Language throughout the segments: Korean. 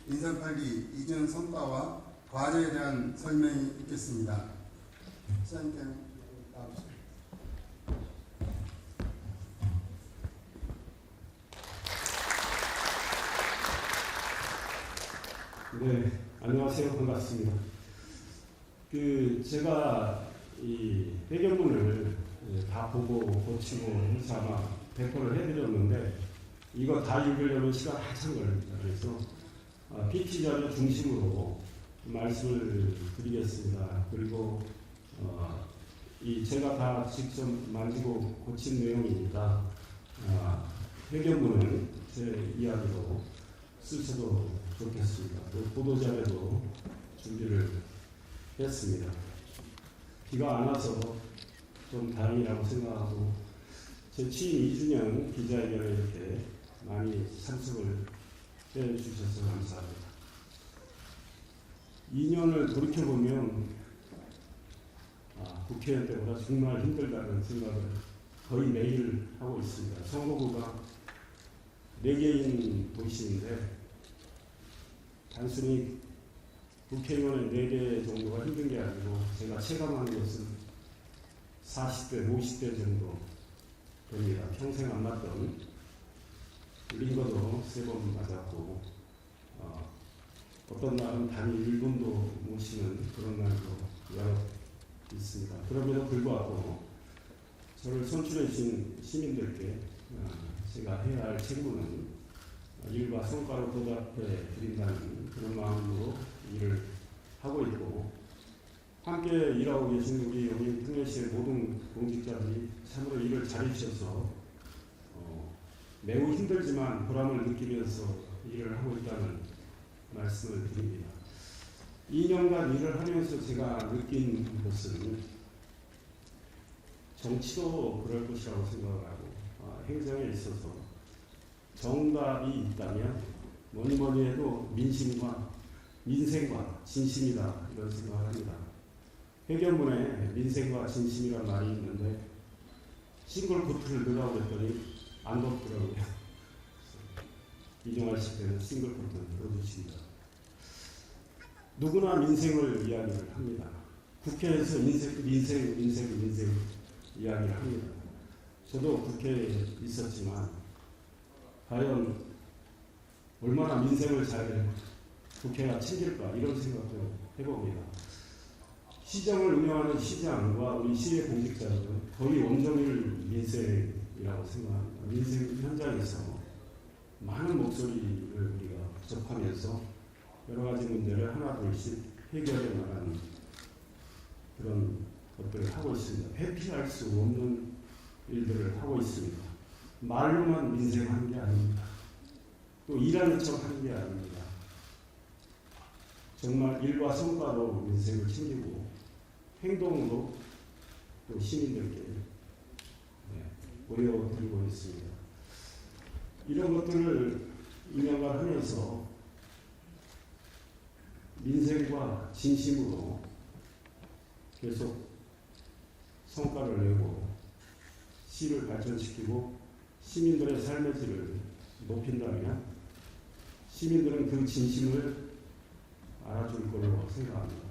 인사관리 이전 성과와 과제에 대한 설명이 있겠습니다. 시장님께 나와주세요. 네, 안녕하세요. 반갑습니다. 제가 이 회견문을 다 보고 고치고 해서 아마 배포를 해드렸는데 이거 다 읽으려면 시간 한참 걸립니다. 그래서 PT 자료 중심으로 말씀을 드리겠습니다. 그리고 제가 다 직접 만지고 고친 내용이니까 회견문은 제 이야기로 쓰셔도 좋겠습니다. 또 보도자료도 준비를 했습니다. 비가 안 와서 좀 다행이라고 생각하고 제 취임 2주년 기자회견에 이렇게 많이 참석을 해주셔서 감사합니다. 2년을 돌이켜보면 국회의원 때보다 정말 힘들다는 생각을 거의 매일 하고 있습니다. 선거구가 4개인 도시인데 단순히 국회의원의 4개 정도가 힘든 게 아니고 제가 체감하는 것은 40대, 50대 정도 됩니다. 평생 안 맞던 링거도 3번 맞았고 어떤 날은 단위 1분도 못 쉬는 그런 날도 여러 있습니다. 그럼에도 불구하고 저를 선출해 주신 시민들께 제가 해야 할 책무는 일과 성과로 보답해 드린다는 그런 마음으로 일을 하고 있고 함께 일하고 계신 우리 용인 특례시의 모든 공직자들이 참으로 일을 잘해주셔서 매우 힘들지만 보람을 느끼면서 일을 하고 있다는 말씀을 드립니다. 2년간 일을 하면서 제가 느낀 것은 정치도 그럴 것이라고 생각을 하고 행정에 있어서 정답이 있다면 뭐니 해도 민심과 민생과 진심이다 이런 생각을 합니다. 회견문에 민생과 진심이란 말이 있는데 싱글 코트를 넣으라고 했더니 안 넣더라고요. 인용하실 때는 싱글 코트를 넣어주십니다. 누구나 민생을 이야기를 합니다. 국회에서 민생 이야기를 합니다. 저도 국회에 있었지만 과연 얼마나 민생을 잘 국회가 챙길까 이런 생각도 해봅니다. 시정을 운영하는 시장과 우리 시의 공직자들은 거의 온종일 민생이라고 생각합니다. 민생 현장에서 많은 목소리를 우리가 접하면서 여러 가지 문제를 하나 둘씩 해결해 나가는 그런 것들을 하고 있습니다. 회피할 수 없는 일들을 하고 있습니다. 말로만 민생하는 게 아닙니다. 또 일하는 척 하는 게 아닙니다. 정말 일과 성과로 민생을 챙기고 행동으로 또 시민들께 보여드리고 있습니다. 이런 것들을 2년간 하면서 민생과 진심으로 계속 성과를 내고 시를 발전시키고 시민들의 삶의 질을 높인다면 시민들은 그 진심을 알아줄 거라고 생각합니다.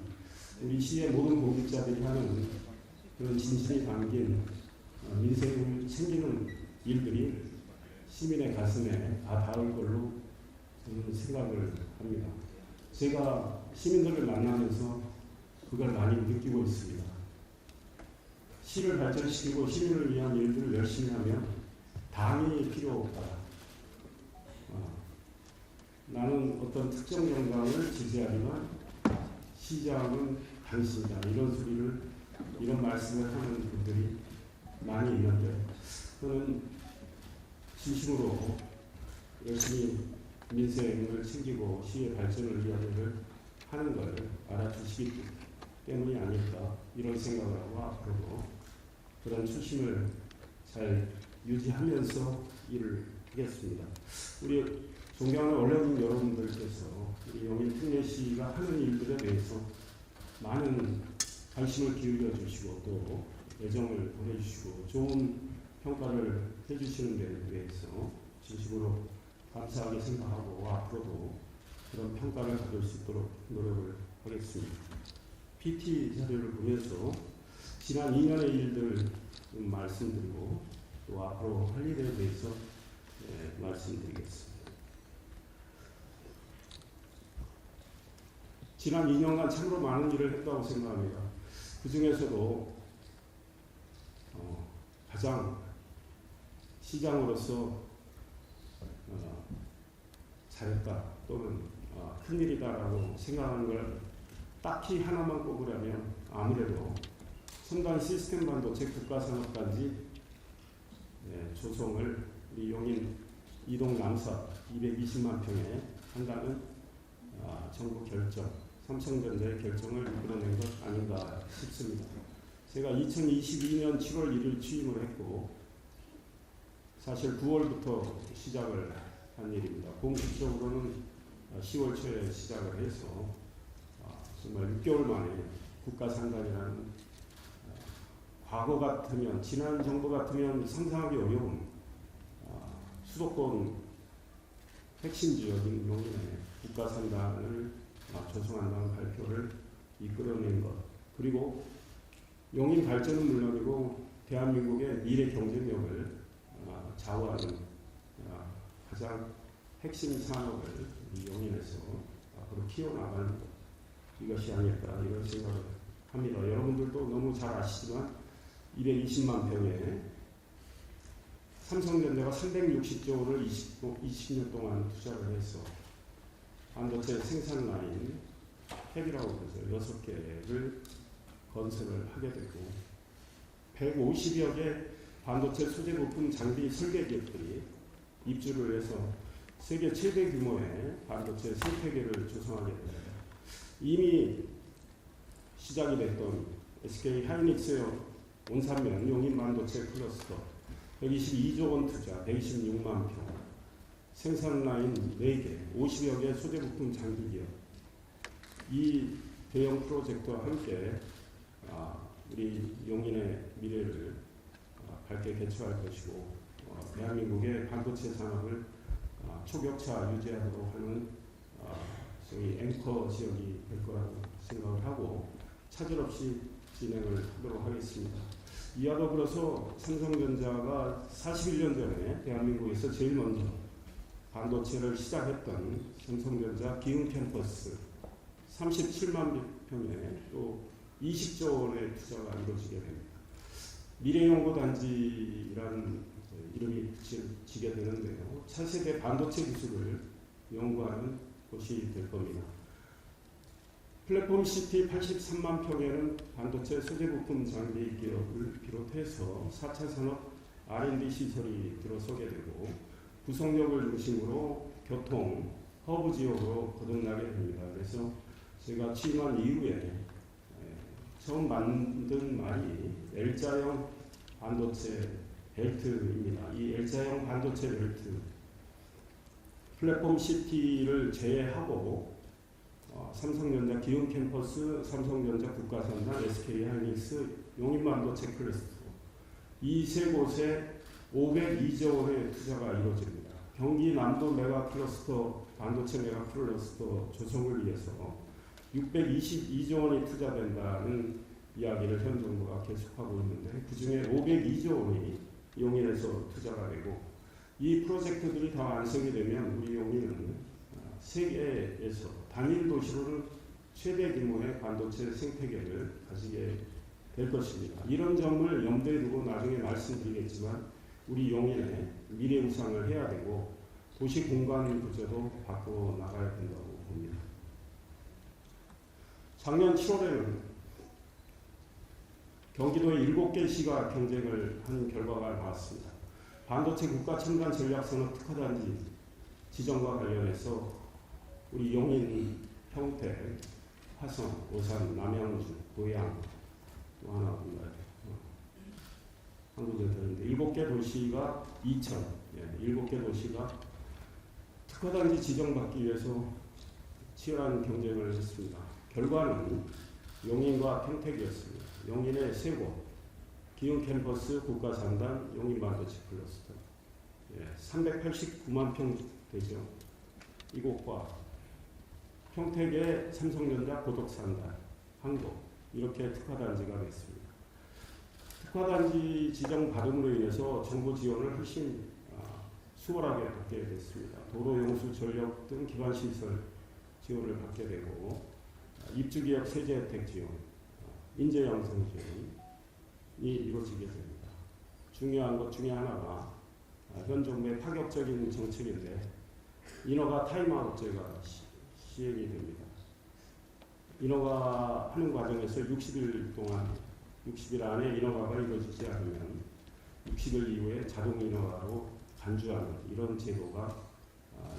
우리 시의 모든 공직자들이 하는 그런 진심이 담긴 민생을 챙기는 일들이 시민의 가슴에 다 닿을 걸로 저는 생각을 합니다. 제가 시민들을 만나면서 그걸 많이 느끼고 있습니다. 시를 발전시키고 시민을 위한 일들을 열심히 하면 당이 필요 없다. 나는 어떤 특정 정당을 지지하지만 시장은 당신이다. 이런 말씀을 하는 분들이 많이 있는데 저는 진심으로 열심히 민생을 챙기고 시의 발전을 위한 일을 하는 걸 알아주시기 때문이 아닐까 이런 생각을 하고 앞으로도 그런 초심을 잘 유지하면서 일을 하겠습니다. 우리 존경하는 언론인 여러분들께서 우리 용인 특례시가 하는 일들에 대해서 많은 관심을 기울여 주시고 또 애정을 보내주시고 좋은 평가를 해주시는 데 대해서 진심으로 감사하게 생각하고 앞으로도 그런 평가를 받을 수 있도록 노력을 하겠습니다. PT 자료를 보면서 지난 2년의 일들을 좀 말씀드리고 또 앞으로 할 일에 대해서 말씀드리겠습니다. 지난 2년간 참으로 많은 일을 했다고 생각합니다. 그 중에서도 가장 시장으로서 잘했다 또는 큰일이다라고 생각하는 걸 딱히 하나만 꼽으려면 아무래도 첨단 시스템 반도체 국가산업단지 조성을 우리 용인 이동 남사 220만 평에 한다는 정부 결정, 삼성전자의 결정을 이끌어낸 것 아닌가 싶습니다. 제가 2022년 7월 1일 취임을 했고 사실 9월부터 시작을 한 일입니다. 공식적으로는 10월 초에 시작을 해서 정말 6개월 만에 국가상단이라는 과거 같으면 지난 정부 같으면 상상하기 어려운 수도권 핵심 지역인 용인에 국가상단을 조성한다는 발표를 이끌어낸 것, 그리고 용인 발전은 물론이고 대한민국의 미래 경쟁력을 좌우하는 가장 핵심 산업을 이 용인에서 앞으로 키워나가는 것, 이것이 아닐까 이런 생각을 합니다. 여러분들도 너무 잘 아시지만 220만 평에 삼성전자가 360조 원을 20년 동안 투자를 해서 반도체 생산 라인 햅이라고 그러죠. 6개를 건설을 하게 되고 150여 개 반도체 소재 부품 장비 설계 기업들이 입주를 해서 세계 최대 규모의 반도체 생태계를 조성하게 됩니다. 이미 시작이 됐던 SK 하이닉스의 온산면 용인 반도체 클러스터 122조 원 투자 126만 평 생산 라인 4개 50여 개 소재 부품 장비 기업, 이 대형 프로젝트와 함께 우리 용인의 미래를 밝게 개최할 것이고 대한민국의 반도체 산업을 초격차 유지하도록 하는 소위 앵커 지역이 될 거라고 생각을 하고 차질 없이 진행을 하도록 하겠습니다. 이와 더불어서 삼성전자가 41년 전에 대한민국에서 제일 먼저 반도체를 시작했던 삼성전자 기흥 캠퍼스 37만 평에 또 20조 원의 투자가 이루어지게 됩니다. 미래연구단지라는 이름이 붙여지게 되는데요. 차세대 반도체 기술을 연구하는 곳이 될 겁니다. 플랫폼 시티 83만 평에는 반도체 소재 부품 장비 기업을 비롯해서 4차 산업 R&D 시설이 들어서게 되고 구성력을 중심으로 교통, 허브 지역으로 거듭나게 됩니다. 그래서 제가 취임한 이후에 처음 만든 말이 L자형 반도체 벨트입니다. 이 L자형 반도체 벨트, 플랫폼 시티를 제외하고 삼성전자 기흥 캠퍼스, 삼성전자 국가산단, SK 하이닉스, 용인 반도체 클러스터, 이 세 곳에 502조 원의 투자가 이루어집니다. 경기 남도 메가 클러스터, 반도체 메가 클러스터 조성을 위해서 622조 원이 투자된다는 이야기를 현 정부가 계속하고 있는데 그 중에 502조 원이 용인에서 투자가 되고 이 프로젝트들이 다 완성이 되면 우리 용인은 세계에서 단일 도시로는 최대 규모의 반도체 생태계를 가지게 될 것입니다. 이런 점을 염두에 두고 나중에 말씀드리겠지만 우리 용인의 미래 구상을 해야 되고 도시 공간 구조도 바꿔 나가야 된다고 봅니다. 작년 7월에는 경기도의 7개 시가 경쟁을 한 결과가 나왔습니다. 반도체 국가 첨단 전략산업 특화단지 지정과 관련해서 우리 용인, 평택, 화성, 오산, 남양주, 고양, 또 하나 뭔가요? 한국전자인데 7개 도시가 7개 도시가 특화단지 지정받기 위해서 치열한 경쟁을 했습니다. 결과는 용인과 평택이었습니다. 용인의 3곳, 기흥 캠퍼스, 국가산단, 용인 반도체 클러스터 389만 평 되죠. 이곳과 평택의 삼성전자 고덕산단, 항도 이렇게 특화단지가 됐습니다. 특화단지 지정 받음으로 인해서 정부 지원을 훨씬 수월하게 받게 됐습니다. 도로 용수 전력 등 기반시설 지원을 받게 되고 입주기업 세제 혜택 지원, 인재 양성 지원이 이루어지게 됩니다. 중요한 것 중에 하나가 현 정부의 파격적인 정책인데 인허가 타임아웃제가 시행이 됩니다. 인허가 하는 과정에서 60일 안에 인허가가 이루어지지 않으면 60일 이후에 자동 인허가로 간주하는 이런 제도가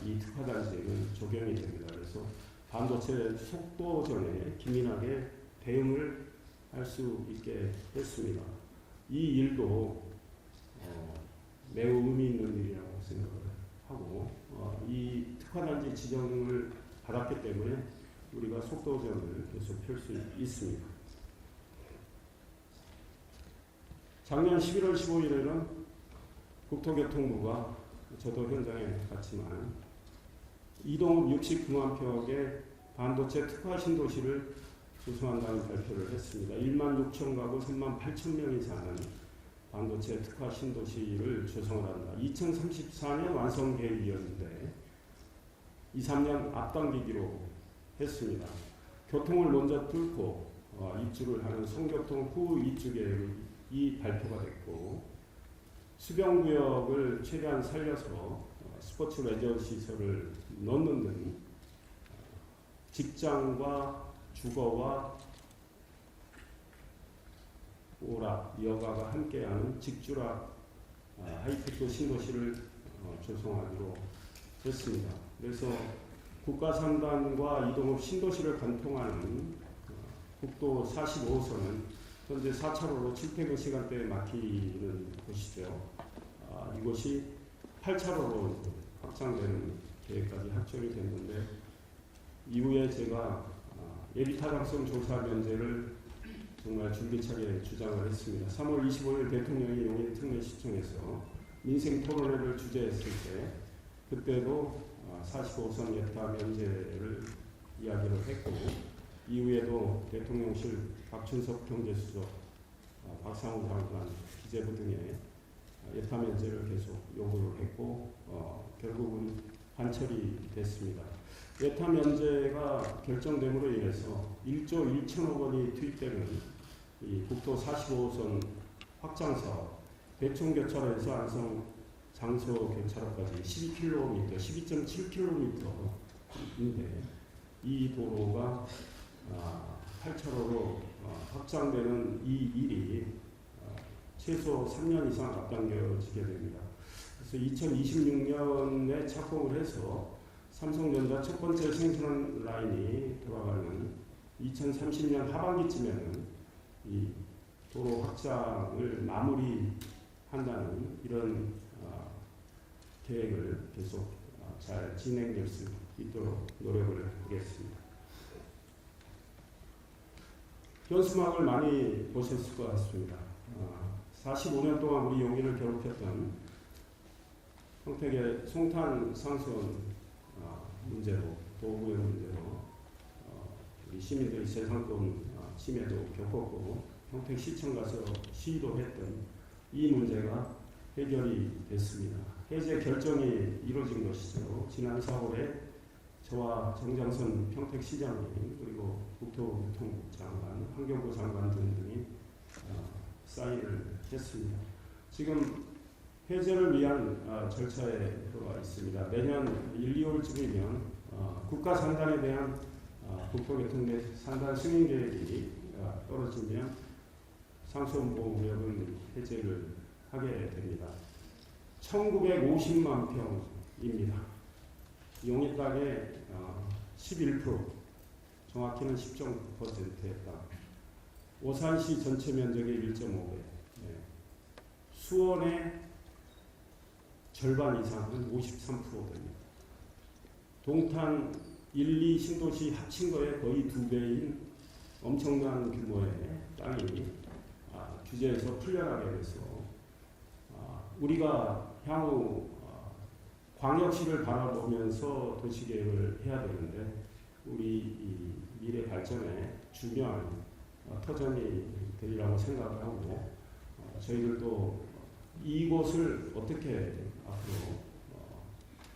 이 특화단지에는 적용이 됩니다. 그래서 반도체 속도전에 기민하게 대응을 할 수 있게 했습니다. 이 일도 매우 의미 있는 일이라고 생각을 하고 이 특화단지 지정을 받았기 때문에 우리가 속도전을 계속 펼 수 있습니다. 작년 11월 15일에는 국토교통부가 저도 현장에 갔지만 이동읍 69만 평의 반도체 특화 신도시를 조성한다는 발표를 했습니다. 1만 6천 가구 3만 8천 명이 사는 반도체 특화 신도시를 조성을 한다. 2034년 완성 계획이었는데 2, 3년 앞당기기로 했습니다. 교통을 먼저 뚫고 입주를 하는 성교통 후 입주 계획이 발표가 됐고 수변구역을 최대한 살려서 스포츠 레저 시설을 넣는 등 직장과 주거와 오락, 여가가 함께하는 직주락 하이테크 신도시를 조성하기로 했습니다. 그래서 국가산단과 이동읍 신도시를 관통하는 국도 45호선은 현재 4차로로 출퇴근 시간대에 막히는 곳이죠. 이곳이 8차로로 확장되는 계획까지 확정이 됐는데 이후에 제가 예비타당성 조사 면제를 정말 줄기차게 주장을 했습니다. 3월 25일 대통령이 용인 특례시청에서 민생 토론회를 주재했을 때 그때도 45선 예타 면제를 이야기를 했고 이후에도 대통령실 박춘석 경제수석, 박상우 장관, 기재부 등의 예타 면제를 계속 요구를 했고 결국은 반철이 됐습니다. 예타 면제가 결정됨으로 인해서 1조 1천억 원이 투입되는 이 국도 45호선 확장 사업, 대청교차로에서 안성 장소 교차로까지 12km, 12.7km인데 이 도로가 8차로로 확장되는 이 일이 최소 3년 이상 앞당겨지게 됩니다. 그래서 2026년에 착공을 해서 삼성전자 첫 번째 생산 라인이 돌아가는 2030년 하반기쯤에는 이 도로 확장을 마무리한다는 이런 계획을 계속 잘 진행될 수 있도록 노력을 하겠습니다. 현수막을 많이 보셨을 것 같습니다. 45년 동안 우리 용인을 괴롭혔던 평택의 송탄 상수원 문제로, 보호구역 문제로 우리 시민들이 재산권 침해도 겪었고 평택시청 가서 시위도 했던 이 문제가 해결이 됐습니다. 해제 결정이 이루어진 것이죠. 지난 4월에 저와 정장선 평택시장님 그리고 국토교통부 장관, 환경부 장관 등이 사인을 했습니다. 지금 해제를 위한 절차에 들어가 있습니다. 내년 1, 2월쯤이면 국가산단에 대한 국토교통 내 산단 승인 계획이 떨어지면 상수원보호구역은 해제를 하게 됩니다. 1950만 평입니다. 용인 땅의 11%, 정확히는 10.9%의 땅. 오산시 전체 면적의 1.5배. 수원의 절반 이상은 53%입니다. 동탄 1, 2 신도시 합친 거에 거의 2배인 엄청난 규모의 땅이 규제에서 풀려나게 돼서 우리가 향후 광역시를 바라보면서 도시계획을 해야 되는데 우리 이 미래 발전에 중요한 터전이 되리라고 생각을 하고 저희들도 이곳을 어떻게 앞으로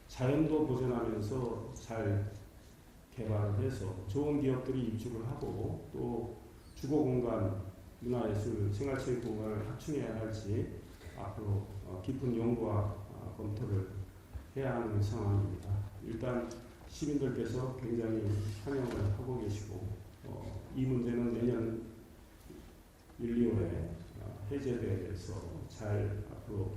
자연도 보존하면서 잘 개발을 해서 좋은 기업들이 입주를 하고 또 주거공간, 문화예술, 생활체육공간을 확충해야 할지 앞으로 깊은 연구와 검토를 해야 하는 상황입니다. 일단 시민들께서 굉장히 환영을 하고 계시고 이 문제는 내년 1, 2월에 해제돼서 잘 앞으로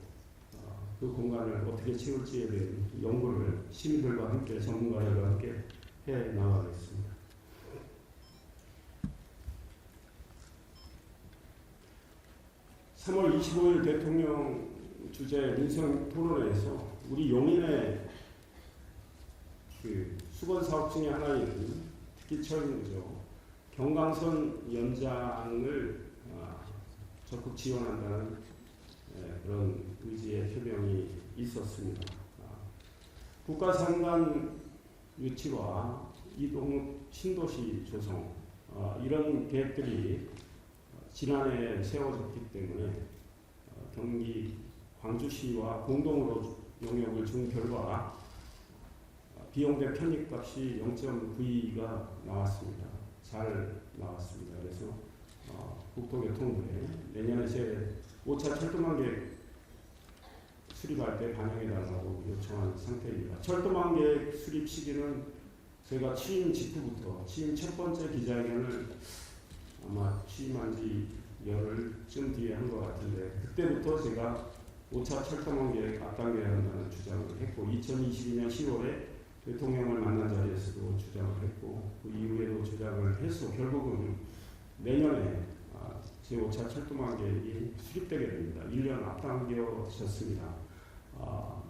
그 공간을 어떻게 채울지에 대한 연구를 시민들과 함께 전문가들과 함께 해 나가겠습니다. (3월 25일) 대통령 주재 민생 토론회에서 우리 용인의 그 수건 사업 중에 하나인 특기철이죠. 경강선 연장을 적극 지원한다는 그런 의지의 표명이 있었습니다. 국가상간 유치와 이동 신도시 조성 이런 계획들이 지난해 세워졌기 때문에 경기 광주시와 공동으로 용역을 준 결과 비용대 편입값이 0.92가 나왔습니다. 잘 나왔습니다. 그래서 국토교통부에 내년에 제 5차 철도망 계획 수립할 때 반영해달라고 요청한 상태입니다. 철도망 계획 수립 시기는 제가 취임 직후부터 취임 첫 번째 기자회견을 아마 취임한 지 열흘쯤 뒤에 한 것 같은데 그때부터 제가 5차 철도망 계획 앞당겨야 한다는 주장을 했고 2022년 10월에 대통령을 만난 자리에서도 주장을 했고 그 이후에도 주장을 해서 결국은 내년에 제5차 철도망 계획이 수립되게 됩니다. 1년 앞당겨졌습니다.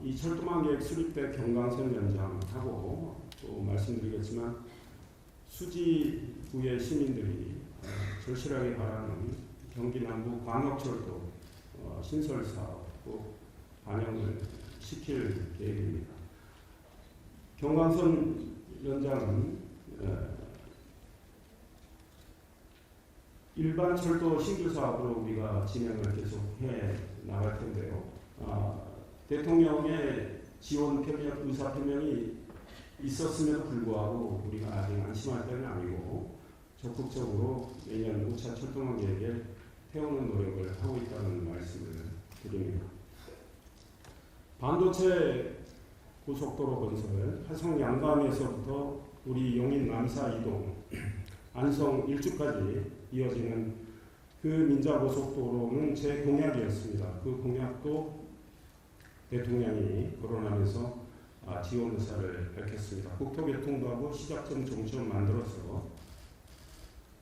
이 철도망 계획 수립 때 경강선 연장하고 또 말씀드리겠지만 수지구의 시민들이 절실하게 바라는 경기 남부 광역철도 신설 사업 꼭 반영을 시킬 계획입니다. 경강선 연장은 일반 철도 신규 사업으로 우리가 진행을 계속 해 나갈 텐데요. 대통령의 지원 표명, 의사 표명이 있었음에도 불구하고 우리가 아직 안심할 때는 아니고 적극적으로 내년 5차 철도망 계획에 태우는 노력을 하고 있다는 말씀을 드립니다. 반도체 고속도로 건설, 화성 양감에서부터 우리 용인 남사 이동, 안성 일주까지 이어지는 그 민자고속도로는 제 공약이었습니다. 그 공약도 대통령이 거론하면서 지원 의사를 밝혔습니다. 국토교통부하고 시작점 종점 만들어서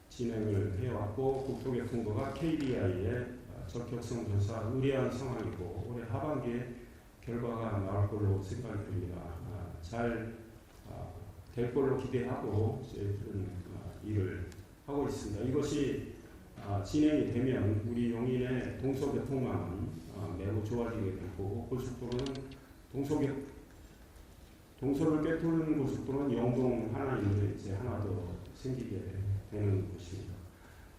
진행을 해왔고 국토교통부가 KDI에 적격성 조사 의뢰한 상황이고 올해 하반기에 결과가 나올 걸로 생각이 듭니다. 잘 될 걸로 기대하고 저희들은 일을 하고 있습니다. 이것이 진행이 되면 우리 용인의 동서교통망은 매우 좋아지게 될 거고 고속도로는 동서를 꿰뚫는 고속도로는 영동 하나 있는데 이제 하나 더 생기게 되는 것입니다.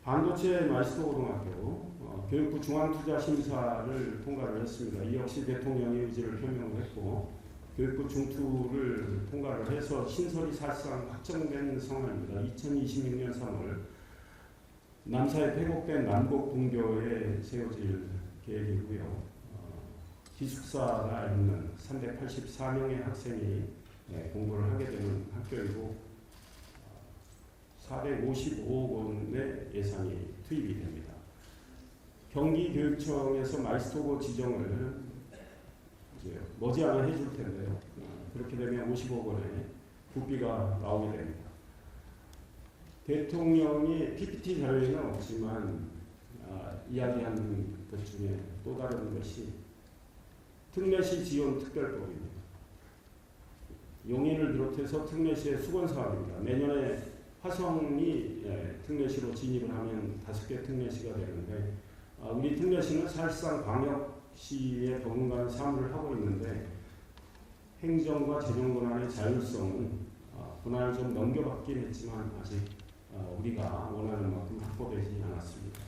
반도체 마이스터고등학교 교육부 중앙투자심사를 통과를 했습니다. 이 역시 대통령의 의지를 표명을 했고 교육부 중투를 통과를 해서 신설이 사실상 확정된 상황입니다. 2026년 3월 남사에 폐곡된 남곡분교에 세워질 계획이고요. 기숙사가 있는 384명의 학생이 공부를 하게 되는 학교이고 455억 원의 예산이 투입이 됩니다. 경기교육청에서 마이스터고 지정을 이제 머지않아 해줄 텐데요. 그렇게 되면 50억 원의 국비가 나오게 됩니다. 대통령이 PPT 자료에는 없지만 이야기하는 것 중에 또 다른 것이 특례시 지원 특별법입니다. 용인을 비롯해서 특례시의 수건 사업입니다. 내년에 화성이 특례시로 진입을 하면 5개 특례시가 되는데 우리 특례시는 사실상 광역시에 버금가는 사무를 하고 있는데 행정과 재정 권한의 자율성은 권한을 좀 넘겨받긴 했지만 아직 우리가 원하는 만큼 확보되지 않았습니다.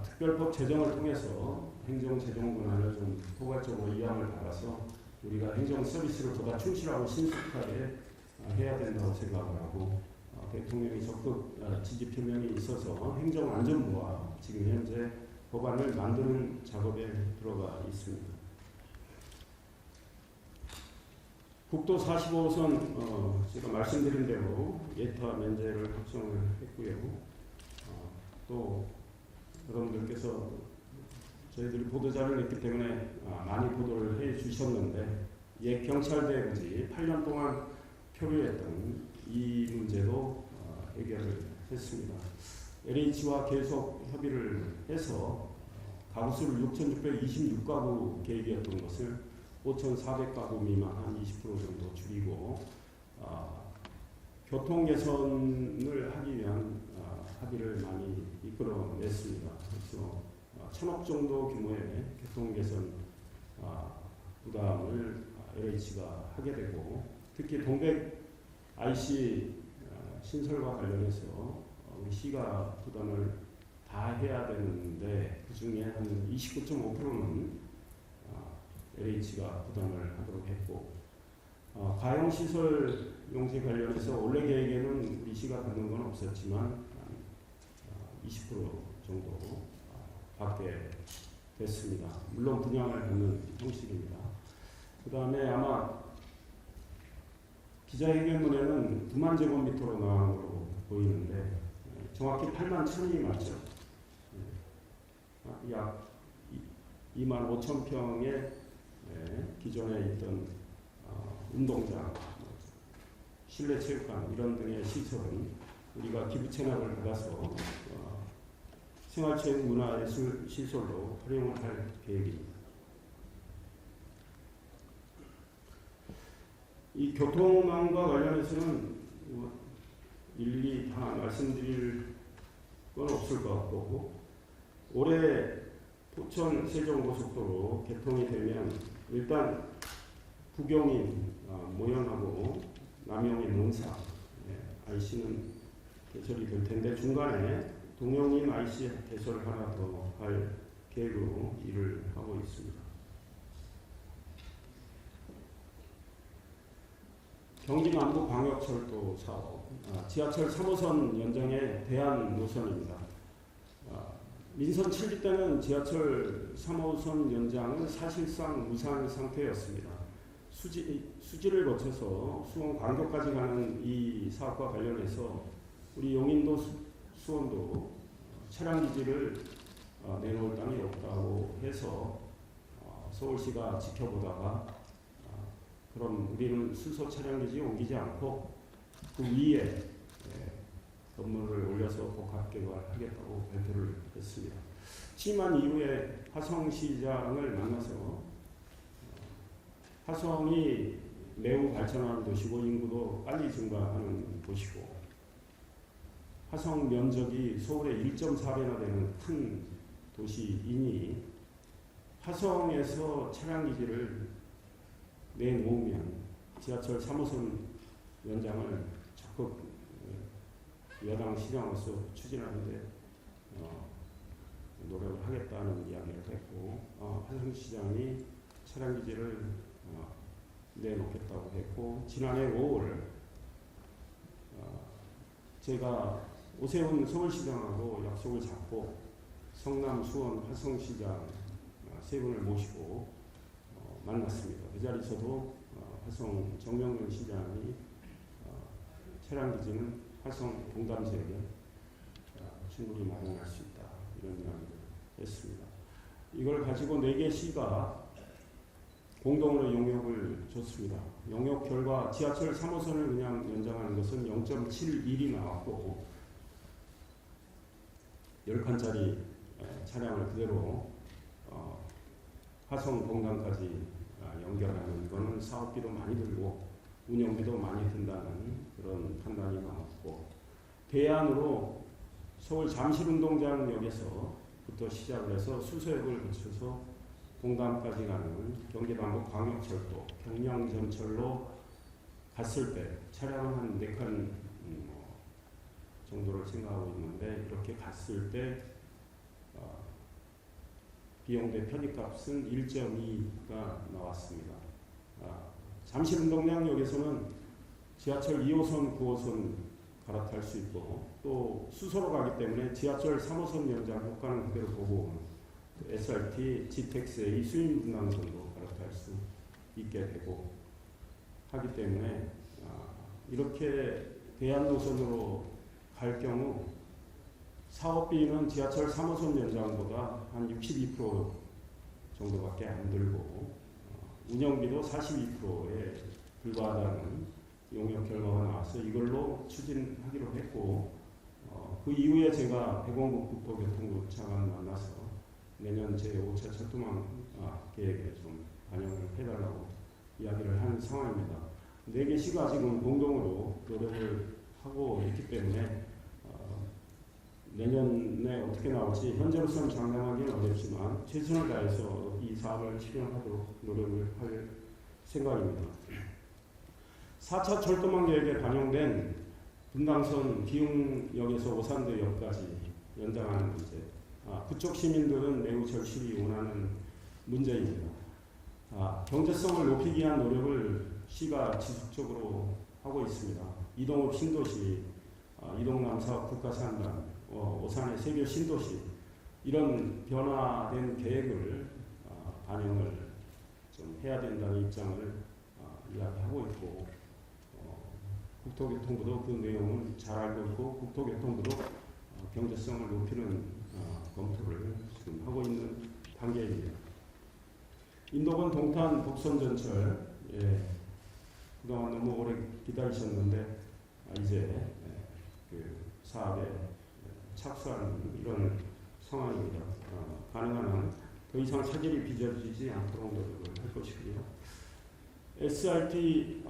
특별법 제정을 통해서 행정재정 권한을 좀 포괄적으로 이양을 받아서 우리가 행정 서비스를 보다 충실하고 신속하게 해야 된다고 생각을 하고 대통령이 적극 지지 표명이 있어서 행정안전부와 지금 현재 법안을 만드는 작업에 들어가 있습니다. 국도 45호선 제가 말씀드린 대로 예타 면제를 확정을 했고요. 또 여러분들께서 저희들이 보도자를 냈기 때문에 많이 보도를 해 주셨는데 옛 경찰대 부지 8년 동안 표류했던 이 문제도 해결을 했습니다. LH와 계속 협의를 해서 가구수를 6,626가구 계획이었던 것을 5,400가구 미만 한 20% 정도 줄이고 교통 개선을 하기 위한 합의를 많이 이끌어냈습니다. 그래서 1,000억 정도 규모의 교통 개선 부담을 LH가 하게 되고 특히 동백 IC 신설과 관련해서 우리 시가 부담을 다 해야 되는데 그 중에 한 29.5%는 LH가 부담을 하도록 했고 가용시설 용지 관련해서 원래 계획에는 우리 시가 받는 건 없었지만 20% 정도 받게 됐습니다. 물론 분양을 받는 형식입니다. 그 다음에 아마 기자회견문에는 9만 제곱미터로 나온 걸로 보이는데 정확히 8만 1,000이 맞죠. 약 2만 5천 평의 기존에 있던 운동장, 실내 체육관 이런 등의 시설은 우리가 기부 체납을 받아서 생활체육 문화예술 시설로 활용을 할 계획입니다. 이 교통망과 관련해서는 일일이 다 말씀드릴 건 없을 것 같고 올해 포천 세종고속도로 개통이 되면 일단 부경인 모현하고 남영인 농사 IC는 개설이 될 텐데 중간에 동영인 IC 개설을 하나 더 할 계획으로 일을 하고 있습니다. 경기 남부 광역철도 사업, 지하철 3호선 연장의 대안 노선입니다. 민선 7기 때는 지하철 3호선 연장은 사실상 무산 상태였습니다. 수지를 거쳐서 수원 광교까지 가는 이 사업과 관련해서 우리 용인도 수원도 차량 기지를 내놓을 땅이 없다고 해서 서울시가 지켜보다가 그럼 우리는 수소 차량 기지에 옮기지 않고 그 위에 건물을 올려서 복합 개발하겠다고 발표를 했습니다. 취임한 이후에 화성시장을 만나서 화성이 매우 발전하는 도시고 인구도 빨리 증가하는 곳이고 화성 면적이 서울의 1.4배나 되는 큰 도시이니 화성에서 차량 기지를 내놓으면 지하철 3호선 연장을 적극 여당 시장으로서 추진하는데 노력을 하겠다는 이야기를 했고 화성시장이 차량 기지를 내놓겠다고 했고 지난해 5월 제가 오세훈 서울시장하고 약속을 잡고 성남, 수원, 화성시장 세 분을 모시고 만났습니다. 그 자리에서도 화성 정명근 시장이 차량 기지는 화성 동담 지역에 충분히 마련할 수 있다 이런 이야기를 했습니다. 이걸 가지고 4개 시가 공동으로 용역을 줬습니다. 용역 결과 지하철 3호선을 그냥 연장하는 것은 0.71이 나왔고 10칸짜리 차량을 그대로 화성 동담까지 연결하는 것은 사업비도 많이 들고 운영비도 많이 든다는 그런 판단이 나왔고 대안으로 서울 잠실운동장역에서부터 시작을 해서 수서역을 거쳐서 동담까지 가는 경기남부 광역철도 경량전철로 갔을 때 차량은 한 4칸 정도를 생각하고 있는데 이렇게 갔을 때 비용대 편입값은 1.2가 나왔습니다. 잠실운동장역에서는 지하철 2호선, 9호선 갈아탈 수 있고 또 수소로 가기 때문에 지하철 3호선 연장 효과는 그대로 보고 SRT, GTX의 수인 분당선도 갈아탈 수 있게 되고 하기 때문에 이렇게 대안 노선으로 갈 경우 사업비는 지하철 3호선 연장보다 한 62% 정도밖에 안 들고 운영비도 42%에 불과하다는 용역 결과가 나와서 이걸로 추진하기로 했고 그 이후에 제가 백원국 국토교통부 차관 만나서 내년 제5차 철도망 계획에 좀 반영을 해달라고 이야기를 한 상황입니다. 4개 시가 지금 공동으로 노력을 하고 있기 때문에 내년에 어떻게 나올지 현재로서는 장담하기는 어렵지만 최선을 다해서 이 사업을 실현하도록 노력을 할 생각입니다. 4차 철도망 계획에 반영된 분당선 기흥역에서 오산도역까지 연장하는 문제, 그쪽 시민들은 매우 절실히 원하는 문제입니다. 경제성을 높이기 위한 노력을 시가 지속적으로 하고 있습니다. 이동업 신도시, 이동남사업 국가산단, 오산의 세계 신도시 이런 변화된 계획을 반영을 좀 해야 된다는 입장을 이야기하고 있고 국토교통부도 그 내용을 잘 알고 있고 국토교통부도 경제성을 높이는 검토를 지금 하고 있는 단계입니다. 인도권 동탄 복선전철 그동안 너무 오래 기다리셨는데 이제 그 사업에 착수하는 이런 상황입니다. 가능한 한 더 이상 차질이 빚어지지 않도록 노력을 할 것이고요. SRT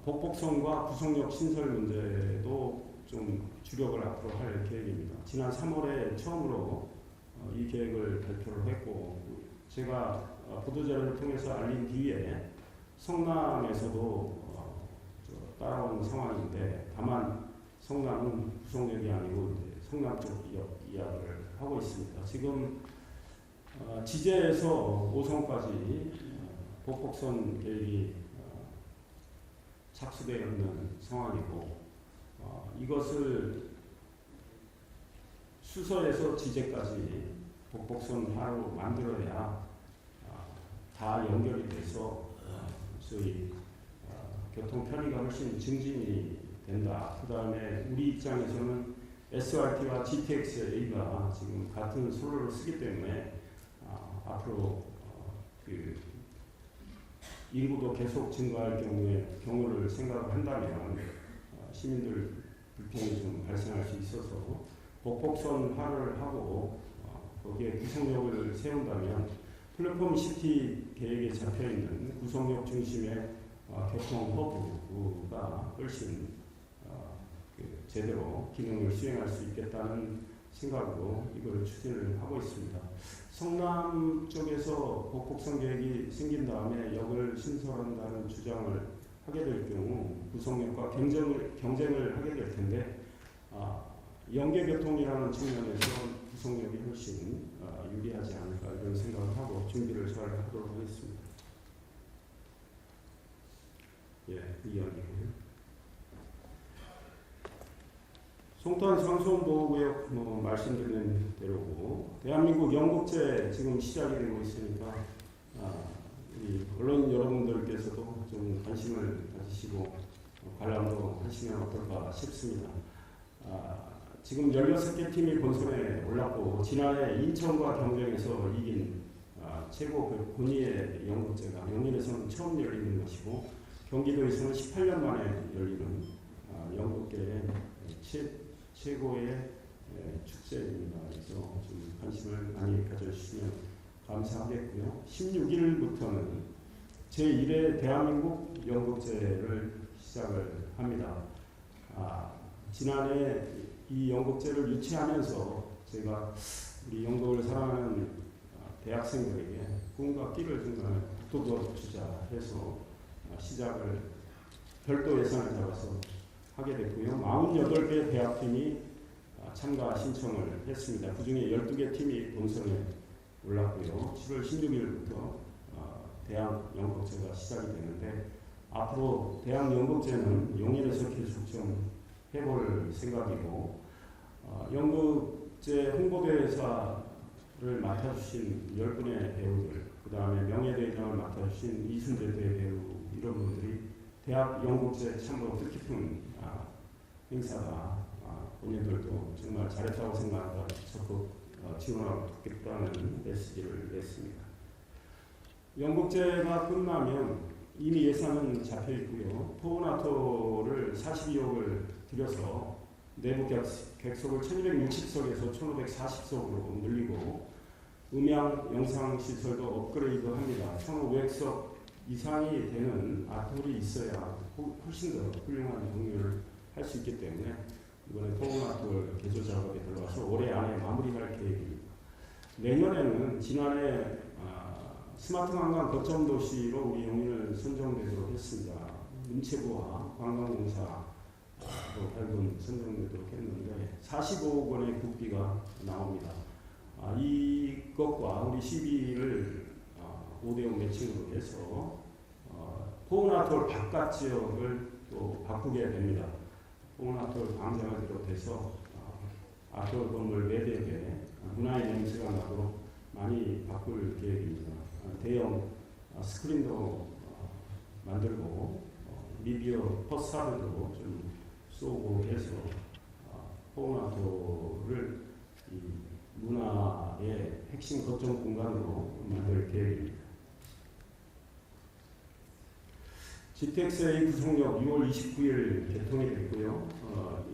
복복선과 구성역 신설 문제도 좀 주력을 앞으로 할 계획입니다. 지난 3월에 처음으로 이 계획을 발표를 했고 제가 보도자료를 통해서 알린 뒤에 성남에서도 따라오는 상황인데 다만 성남은 구성역이 아니고 이제 성남 쪽 이야기를 하고 있습니다. 지금 지제에서 5선까지 복복선 계획이 착수되어 있는 상황이고 이것을 수서에서 지제까지 복복선화로 만들어야 다 연결이 돼서 소위 교통 편의가 훨씬 증진이 된다. 그 다음에 우리 입장에서는 SRT와 GTX-A가 지금 같은 선로를 쓰기 때문에 앞으로 그 인구도 계속 증가할 경우를 생각을 한다면 시민들 불편이 좀 발생할 수 있어서 복복선화를 하고 거기에 구성역을 세운다면 플랫폼 시티 계획에 잡혀있는 구성역 중심의 교통 허브가 훨씬 제대로 기능을 수행할 수 있겠다는 생각으로 이걸 추진을 하고 있습니다. 성남 쪽에서 복복선 계획이 생긴 다음에 역을 신설한다는 주장을 하게 될 경우 구성역과 경쟁을 하게 될 텐데 연계교통이라는 측면에서 구성역이 훨씬 유리하지 않을까 이런 생각을 하고 준비를 잘 하도록 하겠습니다. 그 이야기고요. 송탄 상수원보호구역 말씀드린 대로고 대한민국 연국제 지금 시작이 되고 있으니까 우리 언론 여러분들께서도 좀 관심을 가지시고 관람도 하시면 어떨까 싶습니다. 지금 16개 팀이 본선에 올랐고 지난해 인천과 경쟁에서 이긴 최고 그 군위의 연국제가 영림에서는 처음 열리는 것이고 경기도에서는 18년 만에 열리는 연국계의 최고의 축제입니다. 그래서 좀 관심을 많이 가져주시면 감사하겠고요. 16일부터는 제1회 대한민국 연극제를 시작을 합니다. 지난해 이 연극제를 유치하면서 제가 우리 연극을 사랑하는 대학생들에게 꿈과 끼를 정말 북돋워 주자 해서 시작을 별도 예산을 잡아서 하게 됐고요. 48개 대학팀이 참가 신청을 했습니다. 그 중에 12개 팀이 본선에 올랐고요. 7월 16일부터 대학 연극제가 시작이 되는데 앞으로 대학 연극제는 용인에서 계속 좀 해볼 생각이고 연극제 홍보대사를 맡아주신 10분의 배우들, 그 다음에 명예대장을 맡아주신 이순재 대배우 이런 분들이 대학 연극제 참으로 뜻깊은 행사다. 본인들도 정말 잘했다고 생각한다. 적극 지원하고 돕겠다는 메시지를 냈습니다. 연극제가 끝나면 이미 예산은 잡혀 있고요. 포우나토를 42억을 들여서 내부 객석을 1260석에서 1540석으로 늘리고 음향 영상 시설도 업그레이드 합니다. 1500석 이상이 되는 아트홀이 있어야 훨씬 더 훌륭한 공연을 할 수 있기 때문에 이번에 포우나토 개조 작업에 들어가서 올해 안에 마무리할 계획입니다. 내년에는 지난해 스마트 관광 거점 도시로 우리 용인을 선정되도록 했습니다. 문체부와 관광공사로 발굴 선정되도록 했는데 45억 원의 국비가 나옵니다. 이것과 우리 시비를 5대5 매칭으로 해서 포우나톨 바깥 지역을 또 바꾸게 됩니다. 포우나톨 광장을 비롯해서 아톨 건물 4대에 문화의 냄새가 나도록 많이 바꿀 계획입니다. 대형 스크린도 만들고 미디어 퍼사드도 좀 쏘고 해서 포우나토를 문화의 핵심 거점 공간으로 만들 계획입니다. GTX-A 구성역 6월 29일 개통이 됐고요.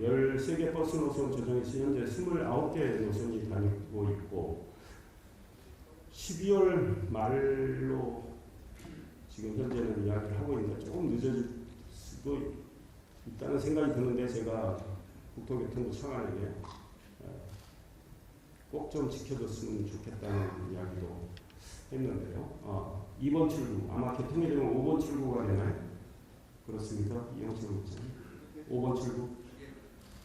13개 버스 노선 조정에서 현재 29개 노선이 다니고 있고 12월 말로 지금 현재는 이야기를 하고 있는데 조금 늦어질 수도 있다는 생각이 드는데 제가 국토교통부 차관에게 꼭 좀 지켜줬으면 좋겠다는 이야기도 했는데요. 2번 출구, 아마 개통이 되면 5번 출구가 되나요? 그렇습니까? 이영철 국장님. 5번 출구?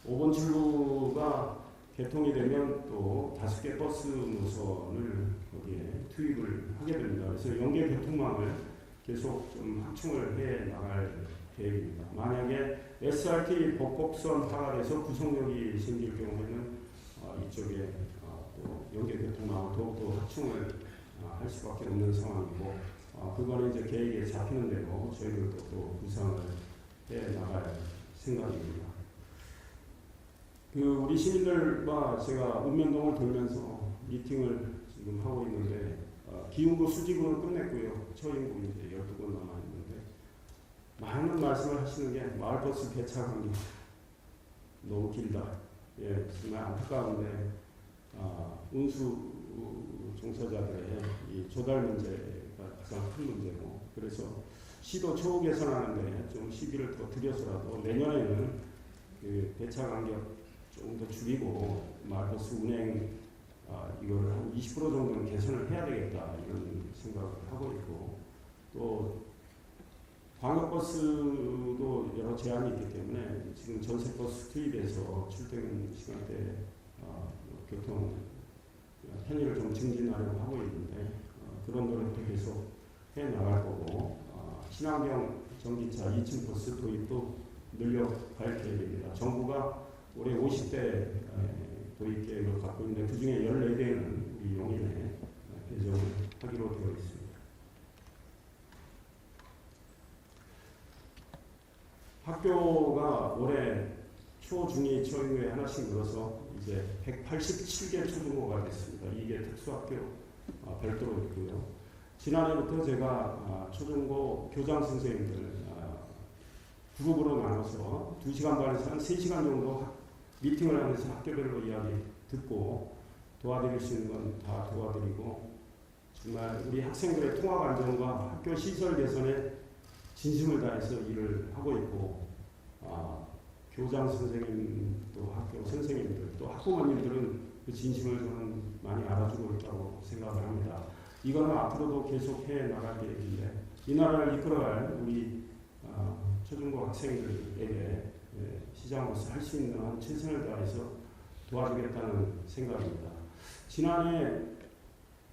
5번 출구가 개통이 되면 또 5개 버스 노선을 거기에 투입을 하게 됩니다. 그래서 연계 교통망을 계속 좀 확충을 해 나갈 계획입니다. 만약에 SRT 복곡선 파갈에서 구성역이 생길 경우에는 이쪽에 또 연계 교통망을 더욱더 확충을 할 수밖에 없는 상황이고 그거는 이제 계획에 잡히는 대로 저희들도 또 구상을 해 나갈 생각입니다. 우리 시민들과 제가 읍면동을 돌면서 미팅을 지금 하고 있는데 기흥구 수지구는 끝냈고요. 처인구 이제 12군 남아 있는데 많은 말씀을 하시는 게 마을버스 배차 관계 너무 길다. 예, 정말 안타까운데 운수 종사자들의 이 조달 문제가 가장 큰 문제고 그래서 시도 초우 개선하는데 좀 시기를 더 들여서라도 내년에는 그 배차 간격 조금 더 줄이고 마을버스 운행 이걸 한 20% 정도는 개선을 해야 되겠다 이런 생각을 하고 있고 또 광역버스도 여러 제한이 있기 때문에 지금 전세버스 투입해서 출퇴근 시간대 교통 편의를 좀 증진하려고 하고 있는데 그런 노력도 계속 해 나갈 거고 친환경 전기차 2층 버스 도입도 늘려갈 계획입니다. 정부가 올해 50대 도입 계획을 갖고 있는데 그 중에 14대는 우리 용인에 배정을 하기로 되어 있습니다. 학교가 올해 초, 중2, 초중에 하나씩 늘어서 이제 187개 초중고가 됐습니다. 이게 특수학교 별도로 있고요. 지난해부터 제가 초중고 교장 선생님들 그룹으로 나눠서 2시간 반에서 한 3시간 정도 미팅을 하면서 학교별로 이야기 듣고 도와드릴 수 있는 건 다 도와드리고 정말 우리 학생들의 통합 안정과 학교 시설 개선에 진심을 다해서 일을 하고 있고 교장 선생님도 학교 선생님들 또 학부모님들은 그 진심을 저는 많이 알아주고 있다고 생각을 합니다. 이거는 앞으로도 계속 해 나갈 계획인데 이 나라를 이끌어갈 우리 초중고 학생들에게 시장으로서 할 수 있는 한 최선을 다해서 도와주겠다는 생각입니다. 지난해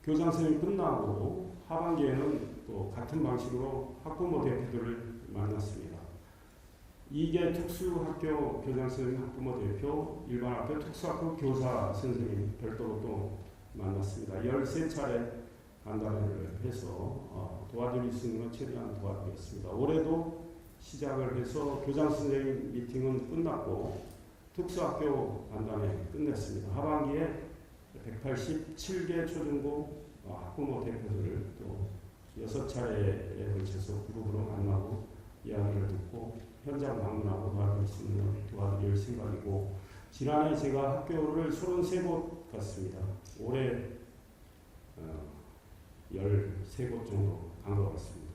교장선생님이 끝나고 하반기에는 또 같은 방식으로 학부모 대표들을 만났습니다. 2개 특수학교 교장선생님 학부모 대표, 일반학교 특수학교 교사 선생님 별도로 또 만났습니다. 13차례 간담회를 해서 도와드릴 수 있는 건 최대한 도와드리겠습니다. 올해도 시작을 해서 교장선생님 미팅은 끝났고 특수학교 간담회 끝냈습니다. 하반기에 187개 초중고 학부모 대표들을 또 6차례에 걸쳐서 그룹으로 만나고 이야기를 듣고 현장 방문하고 도와드릴 수 있는 도와드릴 생각이고, 지난해 제가 학교를 33곳 갔습니다. 올해 13곳 정도 간 것 같습니다.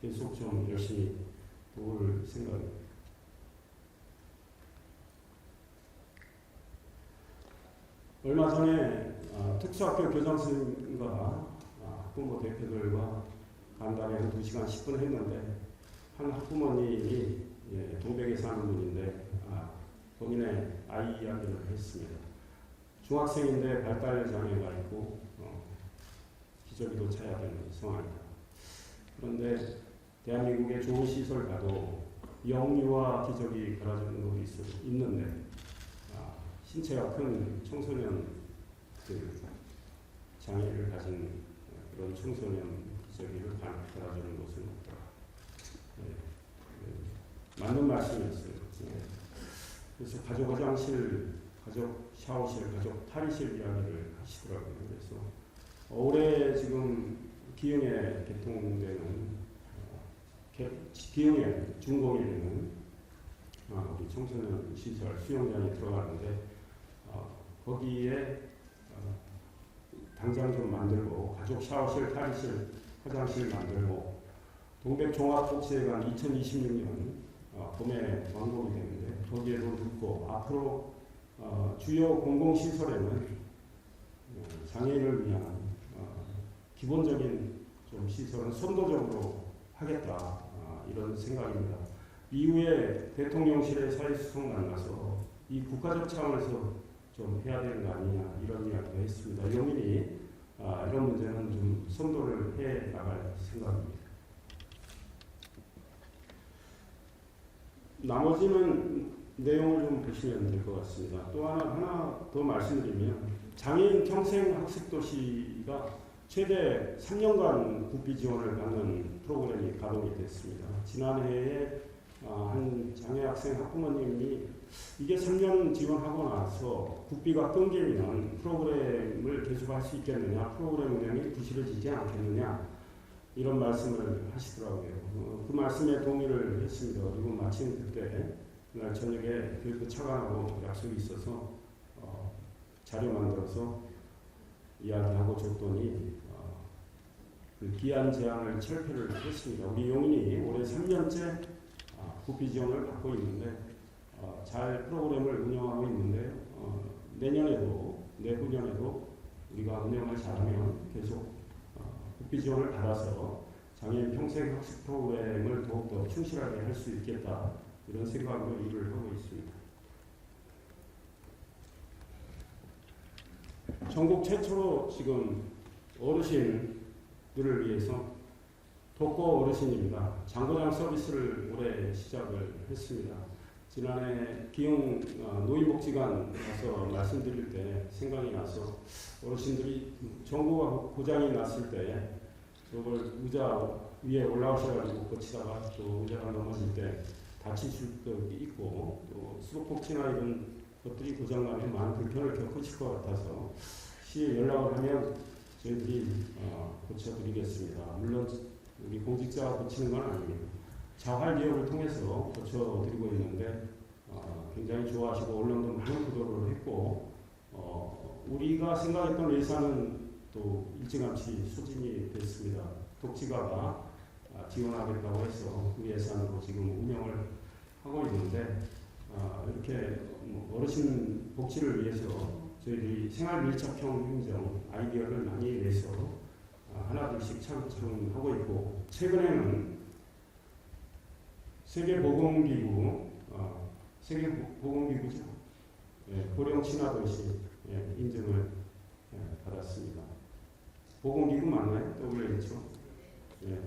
계속 좀 열심히 도울 생각입니다. 얼마 전에 특수학교 교장선생님과 학부모 대표들과 간담회 2시간 10분 했는데, 한 학부모님이 동백에 사는 분인데 본인의 아이 이야기를 했습니다. 중학생인데 발달 장애가 있고 기저귀도 차야 되는 상황이다. 그런데 대한민국의 좋은 시설 가도 영유아 기저귀 갈아주는 곳이 있는데 신체가 큰 청소년 장애를 가진 그런 청소년 기저귀를 갈아주는 곳은 없다. 맞는 말씀이었어요. 그래서 가족 화장실, 가족 샤워실, 가족 탈의실 이야기를 하시더라고요. 그래서 올해 지금 기흥에 개통되는 기흥에 준공이 되는 우리 청소년 시설 수영장이 들어가는데 거기에 당장 좀 만들고 가족 샤워실, 탈의실, 화장실 만들고 동백종합복지회관 2026년 봄에 완공이 되는데 거기에도 넣고, 앞으로 주요 공공시설에는 장애인을 위한 기본적인 좀 시설은 선도적으로 하겠다, 이런 생각입니다. 이후에 대통령실의 사회수석 만나서 이 국가적 차원에서 좀 해야 되는 거 아니냐, 이런 이야기도 했습니다. 용인이 이런 문제는 좀 선도를 해 나갈 생각입니다. 나머지는 내용을 좀 보시면 될 것 같습니다. 또 하나 더 말씀드리면, 장애인 평생학습도시가 최대 3년간 국비 지원을 받는 프로그램이 가동이 됐습니다. 지난해에 한 장애학생 학부모님이 이게 3년 지원하고 나서 국비가 끊기면 프로그램을 계속할 수 있겠느냐, 프로그램 운영이 부실해지지 않겠느냐, 이런 말씀을 하시더라고요. 그 말씀에 동의를 했습니다. 그리고 마침 그때 그날 저녁에 교육부 차관하고 약속이 있어서 자료 만들어서 이야기하고 줬더니 그 기한 제한을 철폐를 했습니다. 우리 용인이 올해 3년째 국비 지원을 받고 있는데 잘 프로그램을 운영하고 있는데 내년에도 내후년에도 우리가 운영을 잘하면 계속 국비 지원을 받아서 장애인 평생학습 프로그램을 더욱더 충실하게 할 수 있겠다, 이런 생각으로 일을 하고 있습니다. 전국 최초로 지금 어르신들을 위해서 독거 어르신입니다. 장고장 서비스를 올해 시작을 했습니다. 지난해 기흥 노인복지관 가서 말씀드릴 때 생각이 나서, 어르신들이 전구가 고장이 났을 때 저걸 의자 위에 올라오셔가지고 거치다가 또 의자가 넘어질 때 다칠 수도 있고, 또 수도꼭지나 이런 것들이 고장나면 많은 불편을 겪으실 것 같아서 시에 연락을 하면 저희들이 고쳐드리겠습니다. 물론 우리 공직자가 고치는 건 아닙니다. 자활기업을 통해서 고쳐드리고 있는데 굉장히 좋아하시고 언론도 많은 보도를 했고, 우리가 생각했던 예산은 또 일찌감치 소진이 됐습니다. 독지가가 지원하겠다고 해서 그 예산으로 지금 운영을 하고 있는데, 이렇게 어르신 복지를 위해서 저희들이 생활밀착형 행정 아이디어를 많이 내서 하나둘씩 차근차근 하고 있고, 최근에는 세계보건기구, 세계보건기구죠. 예, 고령 친화도시 인증을 받았습니다. 보건기구 맞나요? WHO. 예,